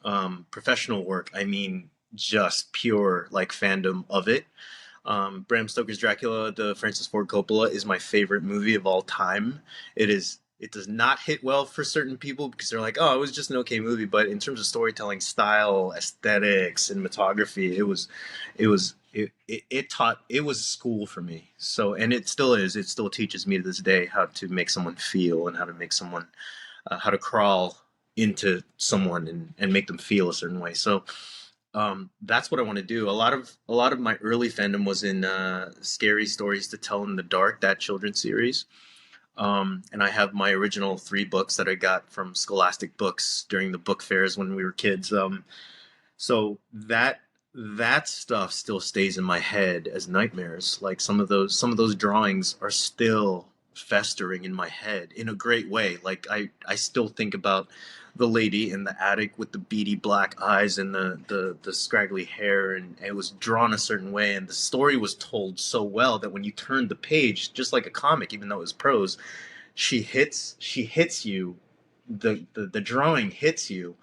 professional work. I mean just pure like fandom of it. Bram Stoker's Dracula, the Francis Ford Coppola, is my favorite movie of all time. It is. It does not hit well for certain people because they're like, "Oh, it was just an okay movie." But in terms of storytelling style, aesthetics, cinematography, it taught. It was school for me. So, and it still is. It still teaches me to this day how to make someone feel and how to make someone, how to crawl into someone and make them feel a certain way. So that's what I want to do. A lot of my early fandom was in Scary Stories to Tell in the Dark, that children's series. And I have my original 3 books that I got from Scholastic Books during the book fairs when we were kids. So that stuff still stays in my head as nightmares. Like some of those drawings are still festering in my head in a great way. Like I still think about the lady in the attic with the beady black eyes and the scraggly hair, and it was drawn a certain way, and the story was told so well that when you turned the page, just like a comic, even though it was prose, she hits you, the drawing hits you,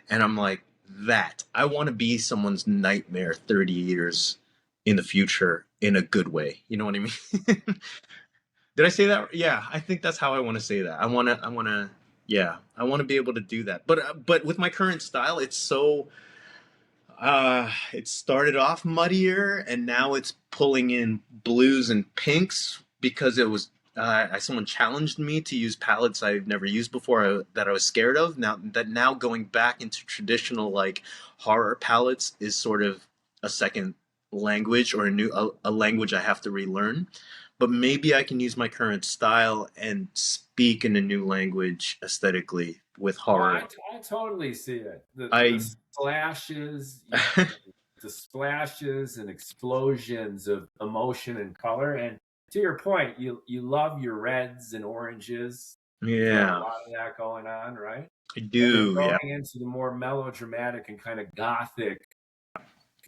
and I'm like, that I want to be someone's nightmare 30 years in the future in a good way. You know what I mean? Did I say that? Yeah, I think that's how I want to say that. Yeah, I want to be able to do that. But with my current style, it's so it started off muddier, and now it's pulling in blues and pinks because it was someone challenged me to use palettes I've never used before, that I was scared of. Now going back into traditional like horror palettes is sort of a second language, or a language I have to relearn. But maybe I can use my current style and speak in a new language aesthetically with Oh, horror. I totally see it. The I splashes, the splashes and explosions of emotion and color. And to your point, you love your reds and oranges. You've got a Yeah, lot of that going on, right? I And then do. Yeah. going into the more melodramatic and kind of gothic,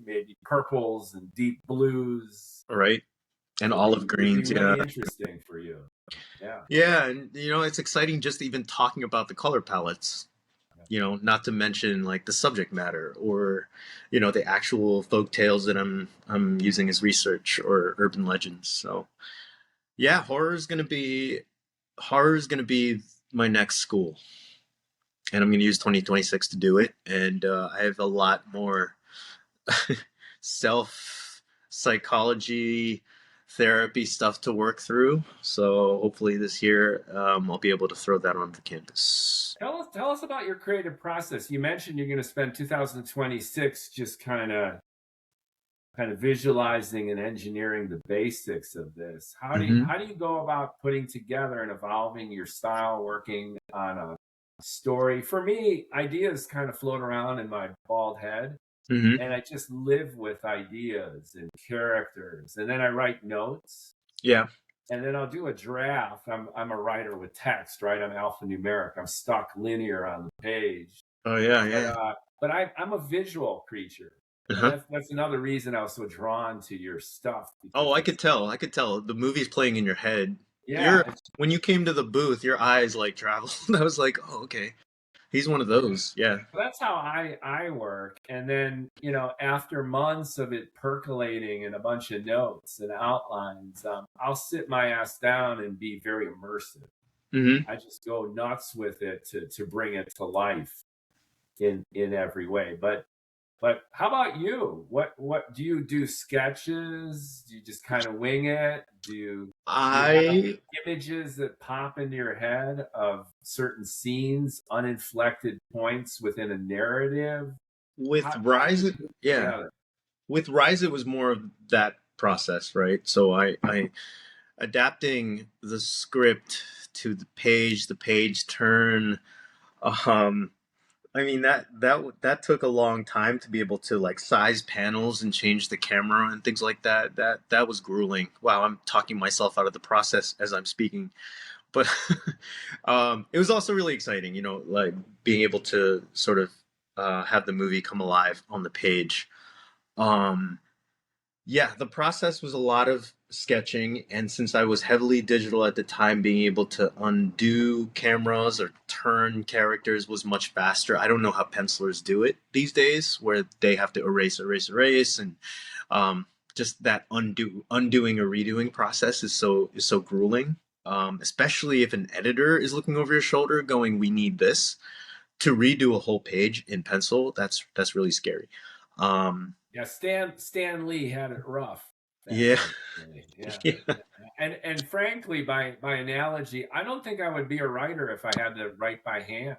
maybe purples and deep blues Right. And olive would be greens. Yeah. really interesting for you. Yeah. Yeah, and it's exciting just even talking about the color palettes. Not to mention like the subject matter, or the actual folk tales that I'm using as research, or urban legends. So yeah, horror is gonna be my next school, and I'm gonna use 2026 to do it. And I have a lot more self psychology therapy stuff to work through. So hopefully this year, I'll be able to throw that on the campus. Tell us about your creative process. You mentioned you're going to spend 2026 just kind of visualizing and engineering the basics of this. How do you Hmm. how do you go about putting together and evolving your style, working on a story? For me, ideas kind of float around in my bald head, Hmm. and I just live with ideas and characters, and then I write notes, Yeah. and then I'll do a draft. I'm a writer with text, right? I'm alphanumeric. I'm stuck linear on the page, Oh yeah, but yeah. I'm a visual creature, and Uh-huh. that's another reason I was so drawn to your stuff Oh, because I it's could tell. I could tell. The movie's playing in your head. yeah, it's When you came to the booth, your eyes like traveled. I was like, oh, okay. He's one of those. Yeah. that's how I work. And then after months of it percolating and a bunch of notes and outlines, I'll sit my ass down and be very immersive. Hmm. I just go nuts with it to bring it to life in every way. But how about you? What do you do? Sketches? Do you just kind of wing it? Do you have I images that pop into your head of certain scenes, uninflected points within a narrative? with How do Rise, you put it yeah. together? With Rise, it was more of that process, right? So I adapting the script to the page turn. Um, I mean that took a long time to be able to like size panels and change the camera and things like that. That was grueling. Wow, I'm talking myself out of the process as I'm speaking. But it was also really exciting, like being able to sort of have the movie come alive on the page. Um, yeah, the process was a lot of sketching, and since I was heavily digital at the time, being able to undo cameras or turn characters was much faster. I don't know how pencilers do it these days, where they have to erase, erase, erase, and um, just that undoing or redoing process is so grueling. Especially if an editor is looking over your shoulder, going, "We need this," to redo a whole page in pencil. That's really scary. Um, Yeah, Stan Lee had it rough back yeah. in the day. Yeah. Yeah. And frankly, by analogy, I don't think I would be a writer if I had to write by hand.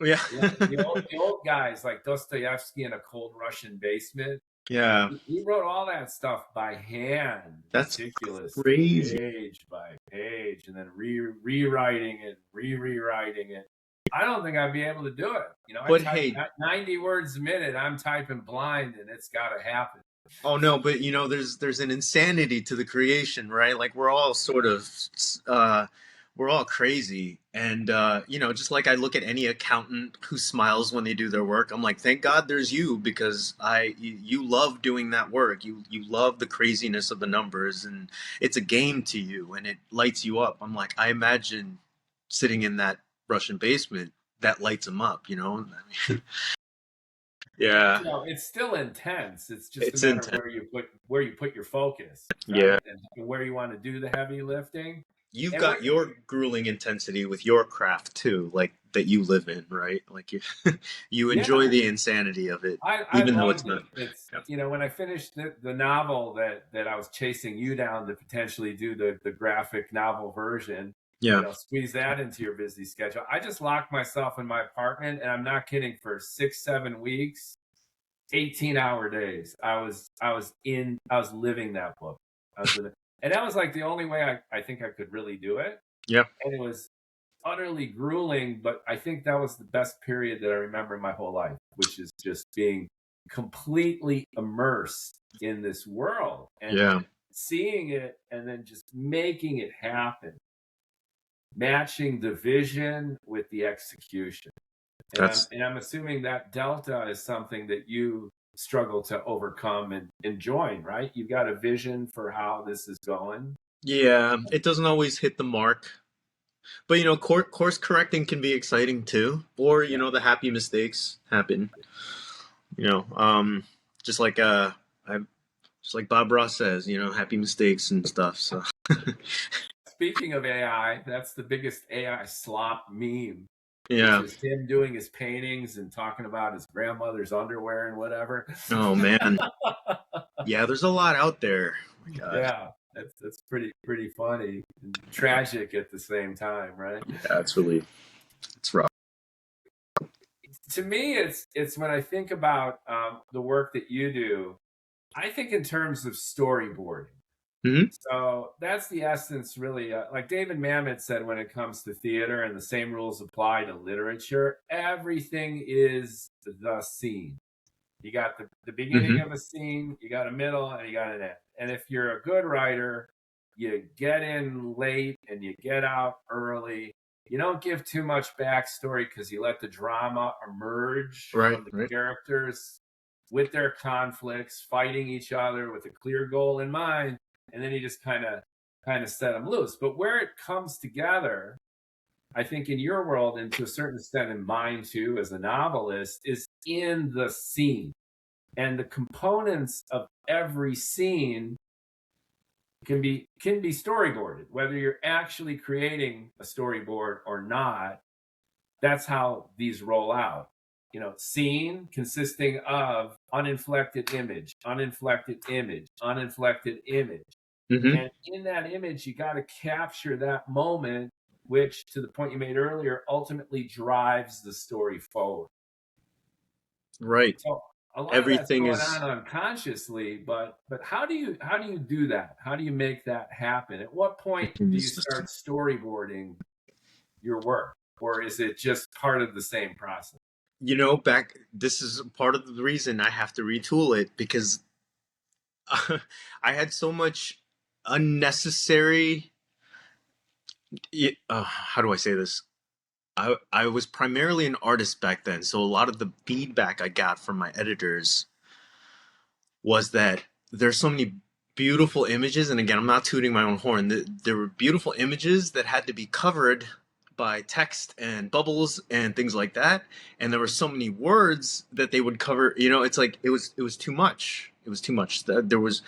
Yeah. The old guys like Dostoevsky in a cold Russian basement, Yeah. he wrote all that stuff by hand, That's meticulously, crazy. page by page, and then rewriting it, rewriting it. I don't think I'd be able to do it. I But type hey, 90 words a minute. I'm typing blind, and it's got to happen. oh no, but there's an insanity to the creation, right? Like uh we're all crazy. And just like I look at any accountant who smiles when they do their work, I'm like, thank God there's you, because you love doing that work. You love the craziness of the numbers, and it's a game to you, and it lights you up. I'm like, I imagine sitting in that Russian basement that lights them up. Yeah, It's still intense. It's just a it's matter of intense. where you put your focus, Yeah. right? And where you want to do the heavy lifting. You've And got your grueling intensity with your craft too, like that you live in, right? Like you, you enjoy yeah, the insanity of it, I even though it's loved not. it. It's Yeah. when I finished the novel that I was chasing you down to potentially do the graphic novel version, Yeah. squeeze that into your busy schedule. I just locked myself in my apartment, and I'm not kidding, for 6 7 weeks, 18-hour days. I was living that book. I was living, and that was like the only way I think I could really do it. Yeah. And it was utterly grueling, but I think that was the best period that I remember in my whole life, which is just being completely immersed in this world and Yeah. seeing it and then just making it happen, matching the vision with the execution. And I'm That's and I'm assuming that delta is something that you struggle to overcome and join, right? You've got a vision for how this is going. yeah. It doesn't always hit the mark, but course correcting can be exciting too. Or Yeah. the happy mistakes happen. You know, um, just like I just like Bob Ross says, happy mistakes and stuff. So Speaking of AI, that's the biggest AI slop meme, which yeah. is him doing his paintings and talking about his grandmother's underwear and whatever. Oh man. Yeah, there's a lot out there. Oh my God. Yeah, that's pretty funny and tragic at the same time, right? Yeah, it's rough. To me, it's when I think about the work that you do, I think in terms of storyboarding. Hmm. So that's the essence, really. Like David Mamet said, when it comes to theater, and the same rules apply to literature, everything is the scene. You got the beginning Hmm. of a scene, you got a middle, and you got an end. And if you're a good writer, you get in late and you get out early. You don't give too much backstory because you let the drama emerge Right, from the right. characters with their conflicts, fighting each other with a clear goal in mind, and then you just kind of set them loose. But where it comes together, I think in your world, and to a certain extent in mine too, as a novelist, is in the scene. And the components of every scene can be storyboarded, whether you're actually creating a storyboard or not. That's how these roll out. Scene consisting of uninflected image, uninflected image, uninflected image. Hmm. And in that image, you got to capture that moment, which, to the point you made earlier, ultimately drives the story forward. Right. So a lot of that's Everything going is on unconsciously, but how do you do that? How do you make that happen? At what point do you start storyboarding your work, or is it just part of the same process? back this is part of the reason I have to retool it, because I had so much unnecessary how do I say this? I was primarily an artist back then, so a lot of the feedback I got from my editors was that there's so many beautiful images, and again, I'm not tooting my own horn. There were beautiful images that had to be covered by text and bubbles and things like that, and there were so many words that they would cover. It's like it was too much. It was too much. There was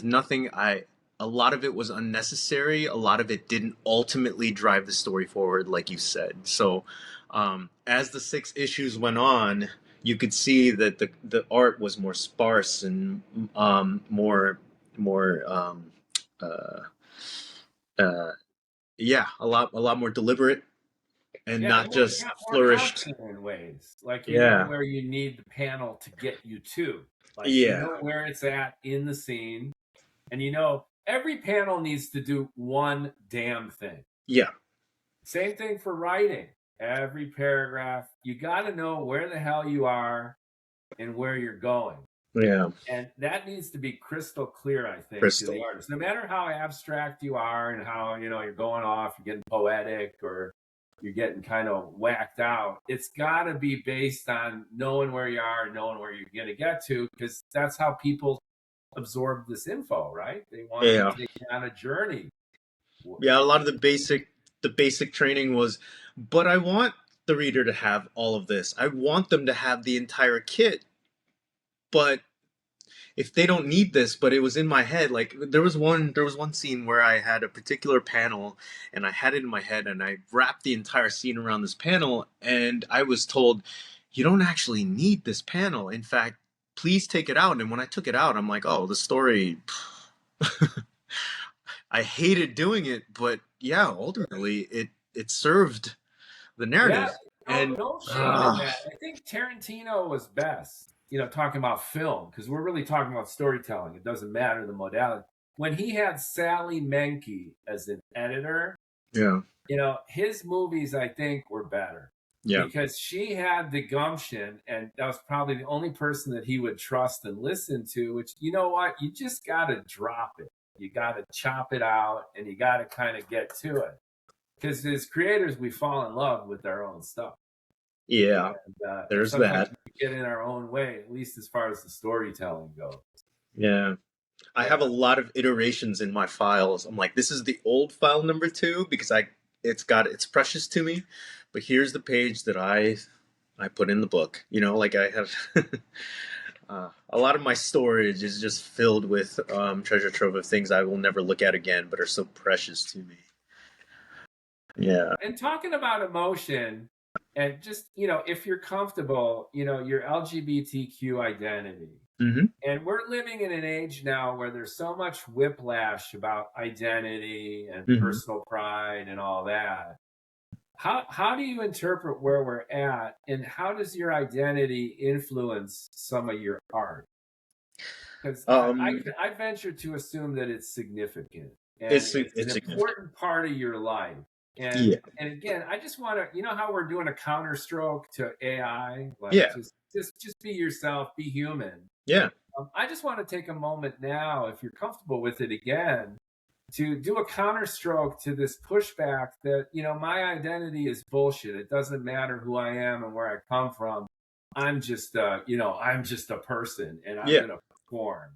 nothing. I A lot of it was unnecessary. A lot of it didn't ultimately drive the story forward, like you said. So, as the 6 issues went on, you could see that the art was more sparse and more uh, uh, yeah, a lot more deliberate, and Yeah, not and more just more flourished. confident in ways. Like Yeah, where you need the panel to get you to. Like yeah, where it's at in the scene, and every panel needs to do one damn thing. yeah, Same thing for writing. Every paragraph, you got to know where the hell you are and where you're going. Yeah. And that needs to be crystal clear, I think, to the Crystal. artist. No matter how abstract you are and how, you're going off, you're getting poetic or you're getting kind of whacked out, it's got to be based on knowing where you are, knowing where you're going to get to, because that's how people absorb this info, right? They want to Yeah. take you on a journey. Yeah, a lot of the basic training was, but I want the reader to have all of this. I want them to have the entire kit, but if they don't need this, but it was in my head, like there was one scene where I had a particular panel and I had it in my head and I wrapped the entire scene around this panel and I was told, you don't actually need this panel. In fact, please take it out. And when I took it out, I'm like, oh, the story, I hated doing it, but yeah, ultimately it served the Yeah, narrative. no, And no shame in that. I think Tarantino was best, talking about film, because we're really talking about storytelling. It doesn't matter the modality. When he had Sally Menke as an editor, yeah, his movies, I think, were better yeah, because she had the gumption, and that was probably the only person that he would trust and listen to, which, you know what? You just got to drop it. You got to chop it out, and you got to kind of get to it. Because as creators, we fall in love with our own stuff. yeah, And there's sometimes that. we get in our own way, at least as far as the storytelling goes. Yeah. I have a Yeah. lot of iterations in my files. I'm like, this is the old file number 2 because it's precious to me, but here's the page that I put in the book. Like I have a lot of my storage is just filled with treasure trove of things I will never look at again, but are so precious to me. Yeah. And talking about emotion, and just, if you're comfortable, your LGBTQ identity. Hmm. And we're living in an age now where there's so much whiplash about identity and Hmm. personal pride and all that. How do you interpret where we're at, and how does your identity influence some of your art? Because Um, I venture to assume that it's significant and it's an it's significant. important part of your life. And Yeah. and again, I just want to, how we're doing a counter stroke to AI, like Yeah. just be yourself, be human. Yeah. I just want to take a moment now, if you're comfortable with it again, to do a counter stroke to this pushback that, my identity is bullshit. It doesn't matter who I am and where I come from. I'm just a person, and I'm Yeah. going to perform.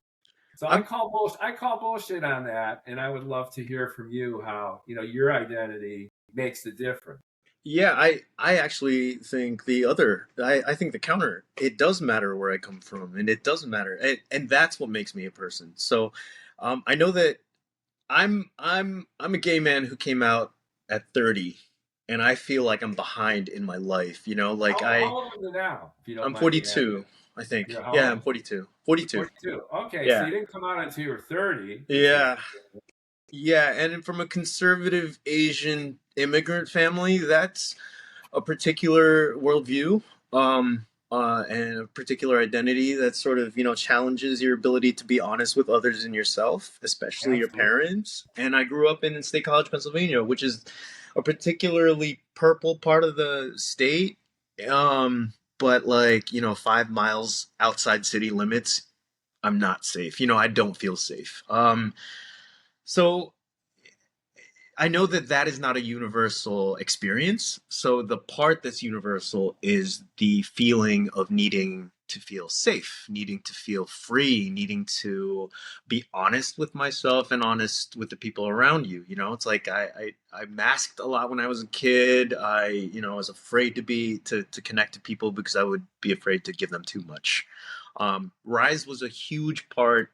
So I I'm call bullshit. I call bullshit on that, and I would love to hear from you how, your identity makes the difference. Yeah, I actually think I think the counter, it does matter where I come from, and it doesn't matter. And that's what makes me a person. So I know that I'm a gay man who came out at 30, and I feel like I'm behind in my life, like How old are you now, if you don't I'm mind me asking? 42, I think. You're how Yeah, I'm old? 42. 42. 42. Okay, so Yeah. you didn't come out until you were 30, which is Yeah. Yeah, and from a conservative Asian immigrant family, that's a particular worldview, and a particular identity that sort of challenges your ability to be honest with others and yourself, especially your absolutely. parents. And I grew up in State College, Pennsylvania, which is a particularly purple part of the state, but like 5 miles outside city limits, I'm not safe. I don't feel safe. So I know that that is not a universal experience. So the part that's universal is the feeling of needing to feel safe, needing to feel free, needing to be honest with myself and honest with the people around you. It's like I masked a lot when I was a kid. I was afraid to connect to people because I would be afraid to give them too much. Rise was a huge part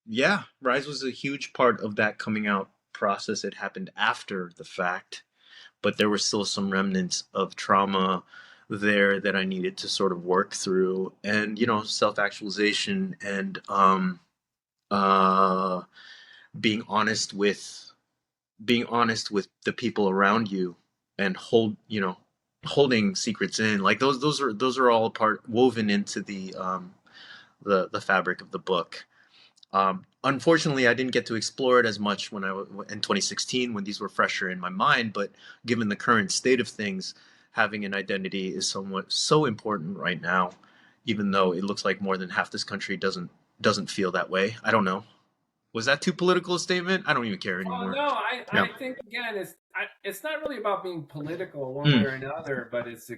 Yeah, Rise was a huge part of that coming out process. It happened after the fact, but there were still some remnants of trauma there that I needed to sort of work through, and self-actualization and uh being honest with the people around you, and holding secrets in, like those are all part woven into the fabric of the book. Unfortunately, I didn't get to explore it as much in 2016 when these were fresher in my mind. But given the current state of things, having an identity is somewhat so important right now. even though it looks like more than half this country doesn't feel that way. I don't know. Was that too political a statement? I don't even care Oh anymore. no, Yeah. I think again it's not really about being political one way Mm. or another, but it's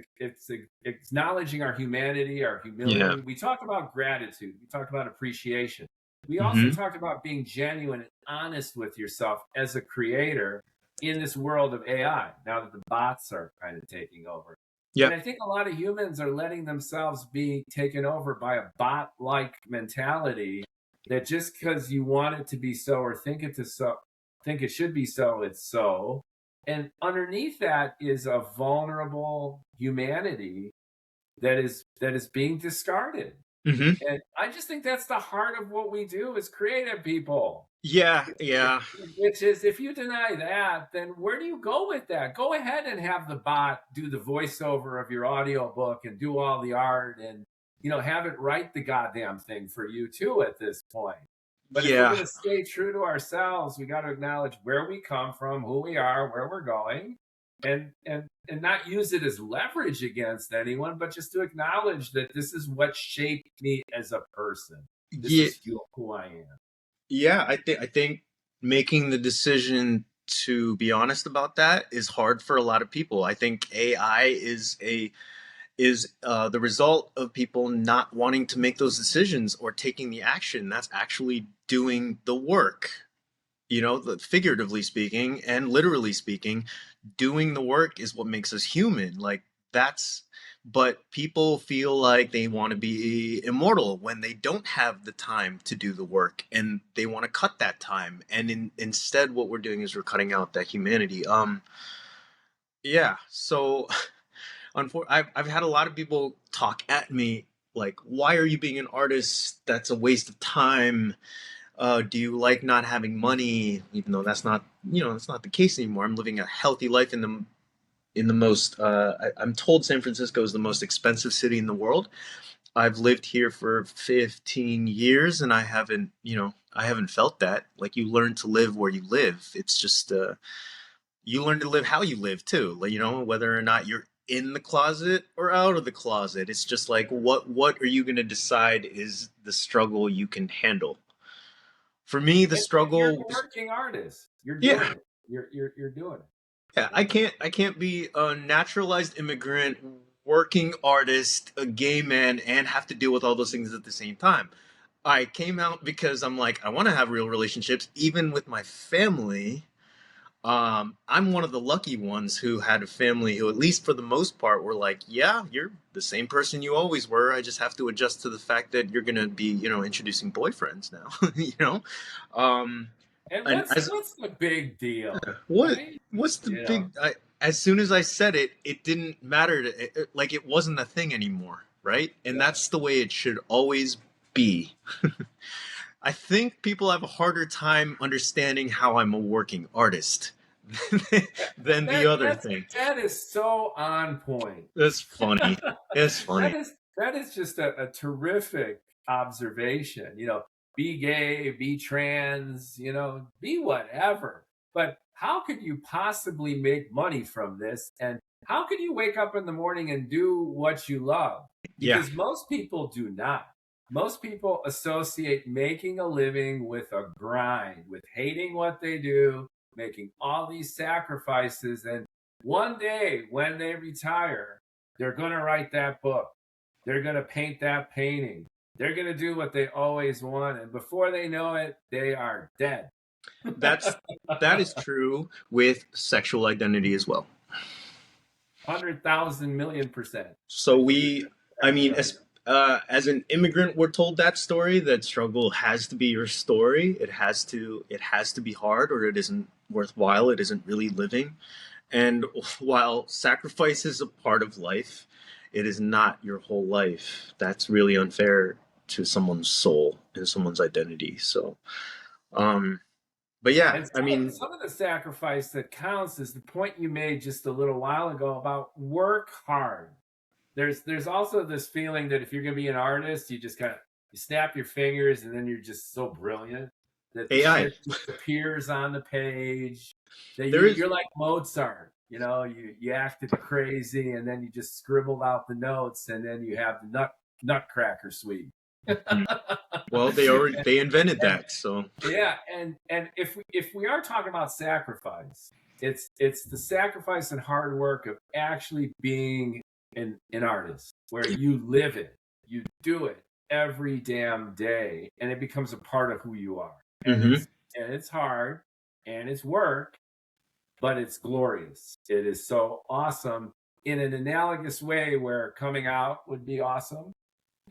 acknowledging our humanity, our Yeah. humility. We talked about gratitude, we talked about appreciation. We also Hmm. talked about being genuine and honest with yourself as a creator in this world of AI. Now that the bots are kind of taking over, and Yep. I think a lot of humans are letting themselves be taken over by a bot-like mentality that just because you want it to be so or think it should be so, it's so. And underneath that is a vulnerable humanity that is being discarded. Hmm. And I just think that's the heart of what we do as creative people. Yeah. Yeah. Which is, if you deny that, then where do you go with that? Go ahead and have the bot do the voiceover of your audiobook and do all the art and have it write the goddamn thing for you too at this point. But if we're Yeah. going to stay true to ourselves, we got to acknowledge where we come from, who we are, where we're going, and not use it as leverage against anyone, but just to acknowledge that this is what shaped me as a person. This Yeah. is who I am. Yeah. I think making the decision to be honest about that is hard for a lot of people. I think AI is the result of people not wanting to make those decisions or taking the action. That's actually doing the work. Figuratively speaking and literally speaking, doing the work is what makes us human. Like that's, but people feel like they want to be immortal when they don't have the time to do the work and they want to cut that time. And instead, what we're doing is we're cutting out that humanity. Yeah. So, I've had a lot of people talk at me like, why are you being an artist? That's a waste of time. Do you like not having money? Even though that's not the case anymore. I'm living a healthy life in the most. I'm told San Francisco is the most expensive city in the world. I've lived here for 15 years, and I haven't felt that. Like you learn to live where you live. It's just you learn to live how you live too. Like whether or not you're in the closet or out of the closet. It's just like what are you going to decide is the struggle you can handle. For me, the And you're struggle a was, working artist. You're yeah, doing it. You're doing it. yeah. Yeah. I can't be a naturalized immigrant, working artist, a gay man, and have to deal with all those things at the same time. I came out because I'm like, I want to have real relationships, even with my family. I'm one of the lucky ones who had a family who, at least for the most part, were like, yeah, you're the same person you always were. I just have to adjust to the fact that you're gonna be, introducing boyfriends now. you know, um, And and what's as what's the big deal, what right? what's the You know. big? As soon as I said it, it didn't matter like it wasn't a thing anymore, right? And Yeah. that's the way it should always be. I think people have a harder time understanding how I'm a working artist than the That other that's thing. that is so on point. That's funny. It's funny. That is just a terrific observation. Be gay, be trans, be whatever. But how could you possibly make money from this? And how could you wake up in the morning and do what you love? Yeah, Because most people do not. Most people associate making a living with a grind, with hating what they do, making all these sacrifices. And one day when they retire, they're going to write that book. They're going to paint that painting. They're going to do what they always want. And before they know it, they are dead. that's that is true with sexual identity as well. 100,000 million%. So I think I exactly mean, right. as an immigrant, we're told that story, that struggle has to be your story. It has to be hard, or it isn't worthwhile. It isn't really living. And while sacrifice is a part of life, it is not your whole life. That's really unfair to someone's soul and someone's identity. So, um, but yeah, And I mean, some of the sacrifice that counts is the point you made just a little while ago about work hard. There's also this feeling that if you're going to be an artist, you just kind of you snap your fingers and then you're just so brilliant that the AI. shit just appears on the page. That There is you're like Mozart. You acted crazy and then you just scribbled out the notes and then you have the nutcracker sweet. Mhm. Well, they invented that, so Yeah, and if we are talking about sacrifice, it's the sacrifice and hard work of actually being an artist, where you live it, you do it every damn day, and it becomes a part of who you are. hmm And it's hard, and it's work, but it's glorious. It is so awesome in an analogous way where coming out would be awesome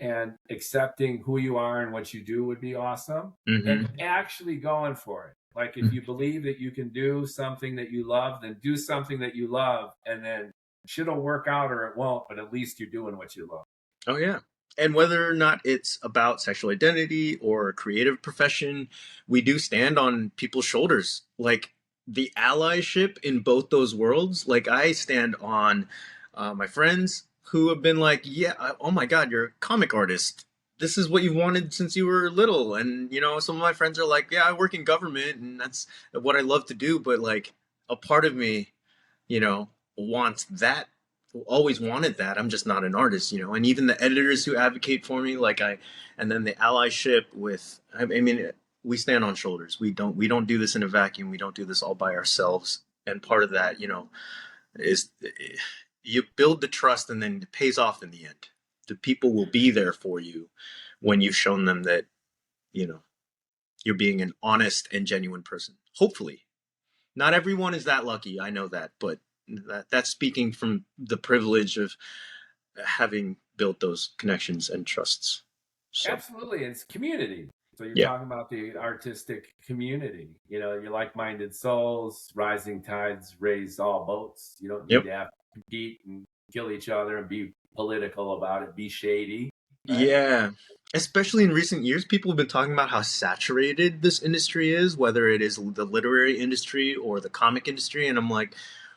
and accepting who you are and what you do would be awesome, and hmm actually going for it. Like, if you believe that you can do something that you love, then do something that you love, and then shit'll work out or it won't, but at least you're doing what you love. Oh yeah. And whether or not it's about sexual identity or a creative profession, we do stand on people's shoulders. Like the allyship in both those worlds, like I stand on my friends who have been like, yeah, oh my God, you're a comic artist. This is what you wanted since you were little. And, you know, some of my friends are like, yeah, I work in government and that's what I love to do. But like a part of me, you know, wants that, always wanted that. I'm just not an artist, you know. And even the editors who advocate for me, and then the allyship with, I mean, we stand on shoulders. We don't do this in a vacuum. We don't do this all by ourselves. And part of that, you know, is you build the trust and then it pays off in the end. The people will be there for you when you've shown them that, you know, you're being an honest and genuine person. Hopefully, not everyone is that lucky. I know that, but that's speaking from the privilege of having built those connections and trusts. So Absolutely, it's community. So you're yeah, talking about the artistic community. You know, you're like-minded souls. Rising tides raise all boats. You don't need yep, to have to compete and kill each other and be political about it. Be shady, right? yeah. Especially in recent years, people have been talking about how saturated this industry is, whether it is the literary industry or the comic industry, and I'm like,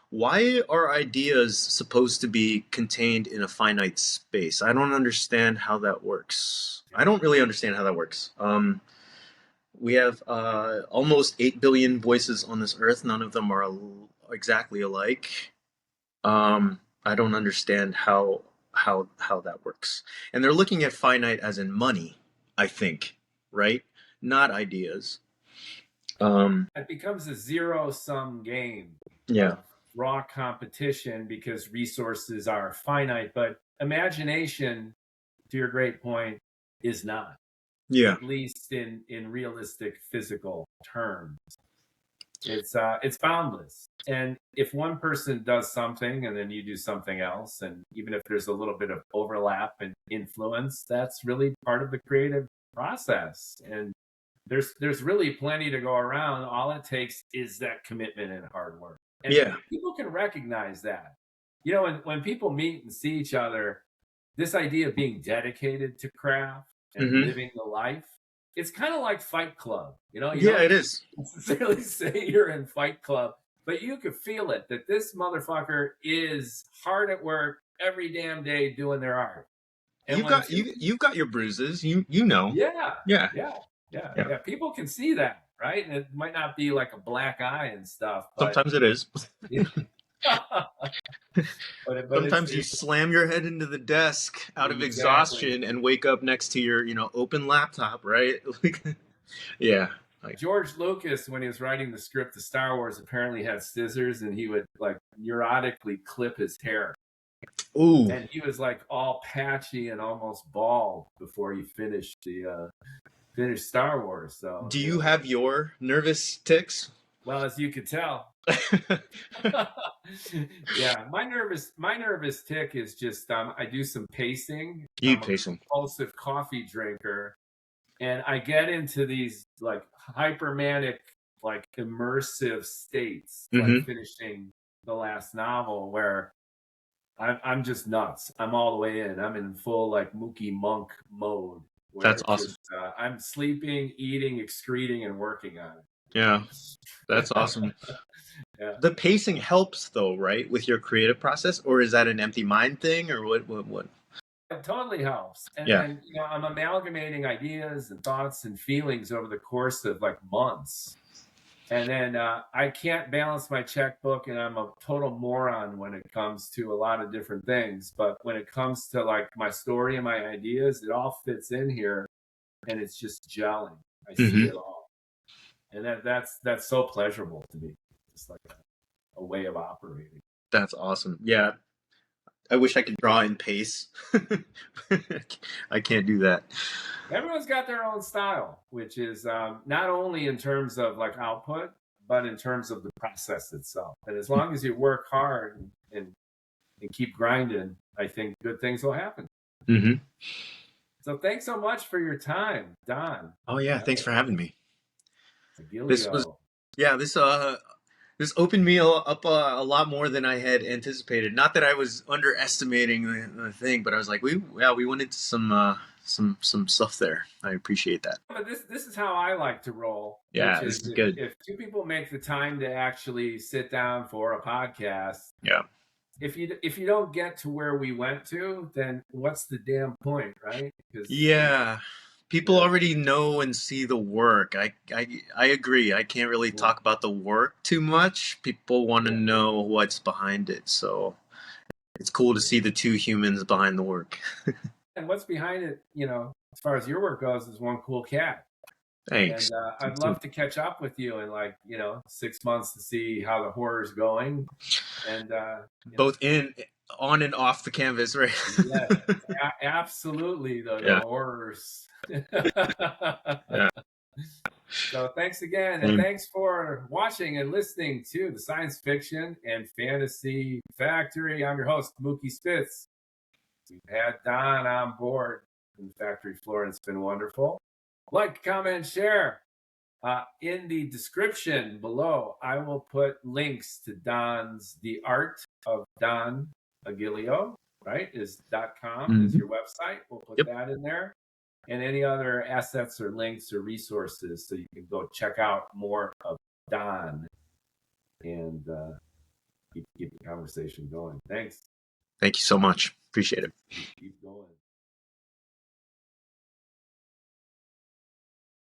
why are ideas supposed to be contained in a finite space? I don't understand how that works. I don't really understand how that works. We have almost 8 billion voices on this earth. None of them are exactly alike. I don't understand how that works. And they're looking at finite as in money, I think, right? Not ideas. It becomes a zero-sum game Yeah. of raw competition because resources are finite, but imagination, to your great point, is not, Yeah. at least in realistic physical terms. It's boundless. And if one person does something and then you do something else, and even if there's a little bit of overlap and influence, that's really part of the creative process. And there's really plenty to go around. All it takes is that commitment and hard work. And Yeah. people can recognize that. You know, when people meet and see each other, this idea of being dedicated to craft and hmm living the life, it's kind of like Fight Club. You know, you Yeah, don't it is. necessarily say you're in Fight Club, but you could feel it that this motherfucker is hard at work every damn day doing their art. And You've when got two, you've got your bruises. You know. yeah, Yeah. yeah, yeah, Yeah. yeah, people can see that, right? And it might not be like a black eye and stuff, but Sometimes it is. yeah. But Sometimes you slam your head into the desk out of exactly. exhaustion and wake up next to your, open laptop, right? Yeah. Like, George Lucas, when he was writing the script to Star Wars, apparently had scissors, and he would like neurotically clip his hair. ooh. And he was like all patchy and almost bald before he finished finished Star Wars. So, Do you you know, have your nervous ticks? well, as you could tell. Yeah, my nervous tick is just I do some pacing. You I'm a pacing. compulsive coffee drinker, and I get into these like hypermanic, like immersive states, like Mm-hmm. finishing the last novel, where I'm just nuts. I'm all the way in. I'm in full like Mookie monk mode, where That's it's awesome. just I'm sleeping, eating, excreting, and working on Yeah, it. that's awesome. Yeah. The pacing helps though, right, with your creative process, or is that an empty mind thing, or what? It totally helps. And Yeah. and you know, I'm amalgamating ideas and thoughts and feelings over the course of like months. And then I can't balance my checkbook, and I'm a total moron when it comes to a lot of different things. But when it comes to like my story and my ideas, it all fits in here, and it's just gelling. I see Hmm. it all, and that's so pleasurable to me. Just like a way of operating. That's awesome. Yeah, I wish I could draw in pace. I can't do that. Everyone's got their own style, which is not only in terms of like output, but in terms of the process itself. And as long as you work hard and keep grinding, I think good things will happen. Hmm. So thanks so much for your time, Don Oh yeah, thanks for having me. This was Aguilio. yeah, this opened me up a lot more than I had anticipated. Not that I was underestimating the thing, but I was like, we went into some stuff there. I appreciate that. But this is how I like to roll, which Yeah, this is is good. if two people make the time to actually sit down for a podcast, Yeah. if you don't get to where we went to, then what's the damn point, right? Because Yeah. People yeah, already know and see the work. I agree. I can't really yeah, talk about the work too much. People want to yeah, know what's behind it. So it's cool to see the two humans behind the work. and what's behind it, as far as your work goes, is one cool cat. Thanks. And I'd love to catch up with you in like 6 months to see how the horror's going. And Both in, on and off the canvas, right? yeah, absolutely the Yeah. horrors. Yeah. So thanks again, and Same. thanks for watching and listening to the Science Fiction and Fantasy Factory. I'm your host, Mookie Spitz. We've had Don on board in the factory floor, and it's been wonderful. Like, comment, share. In the description below, I will put links to Don's The Art of Don Aguilio, right? .com is Hmm. your website. We'll put Yep. that in there. And any other assets or links or resources so you can go check out more of Don and keep the conversation going. Thanks. Thank you so much. Appreciate it. Keep going.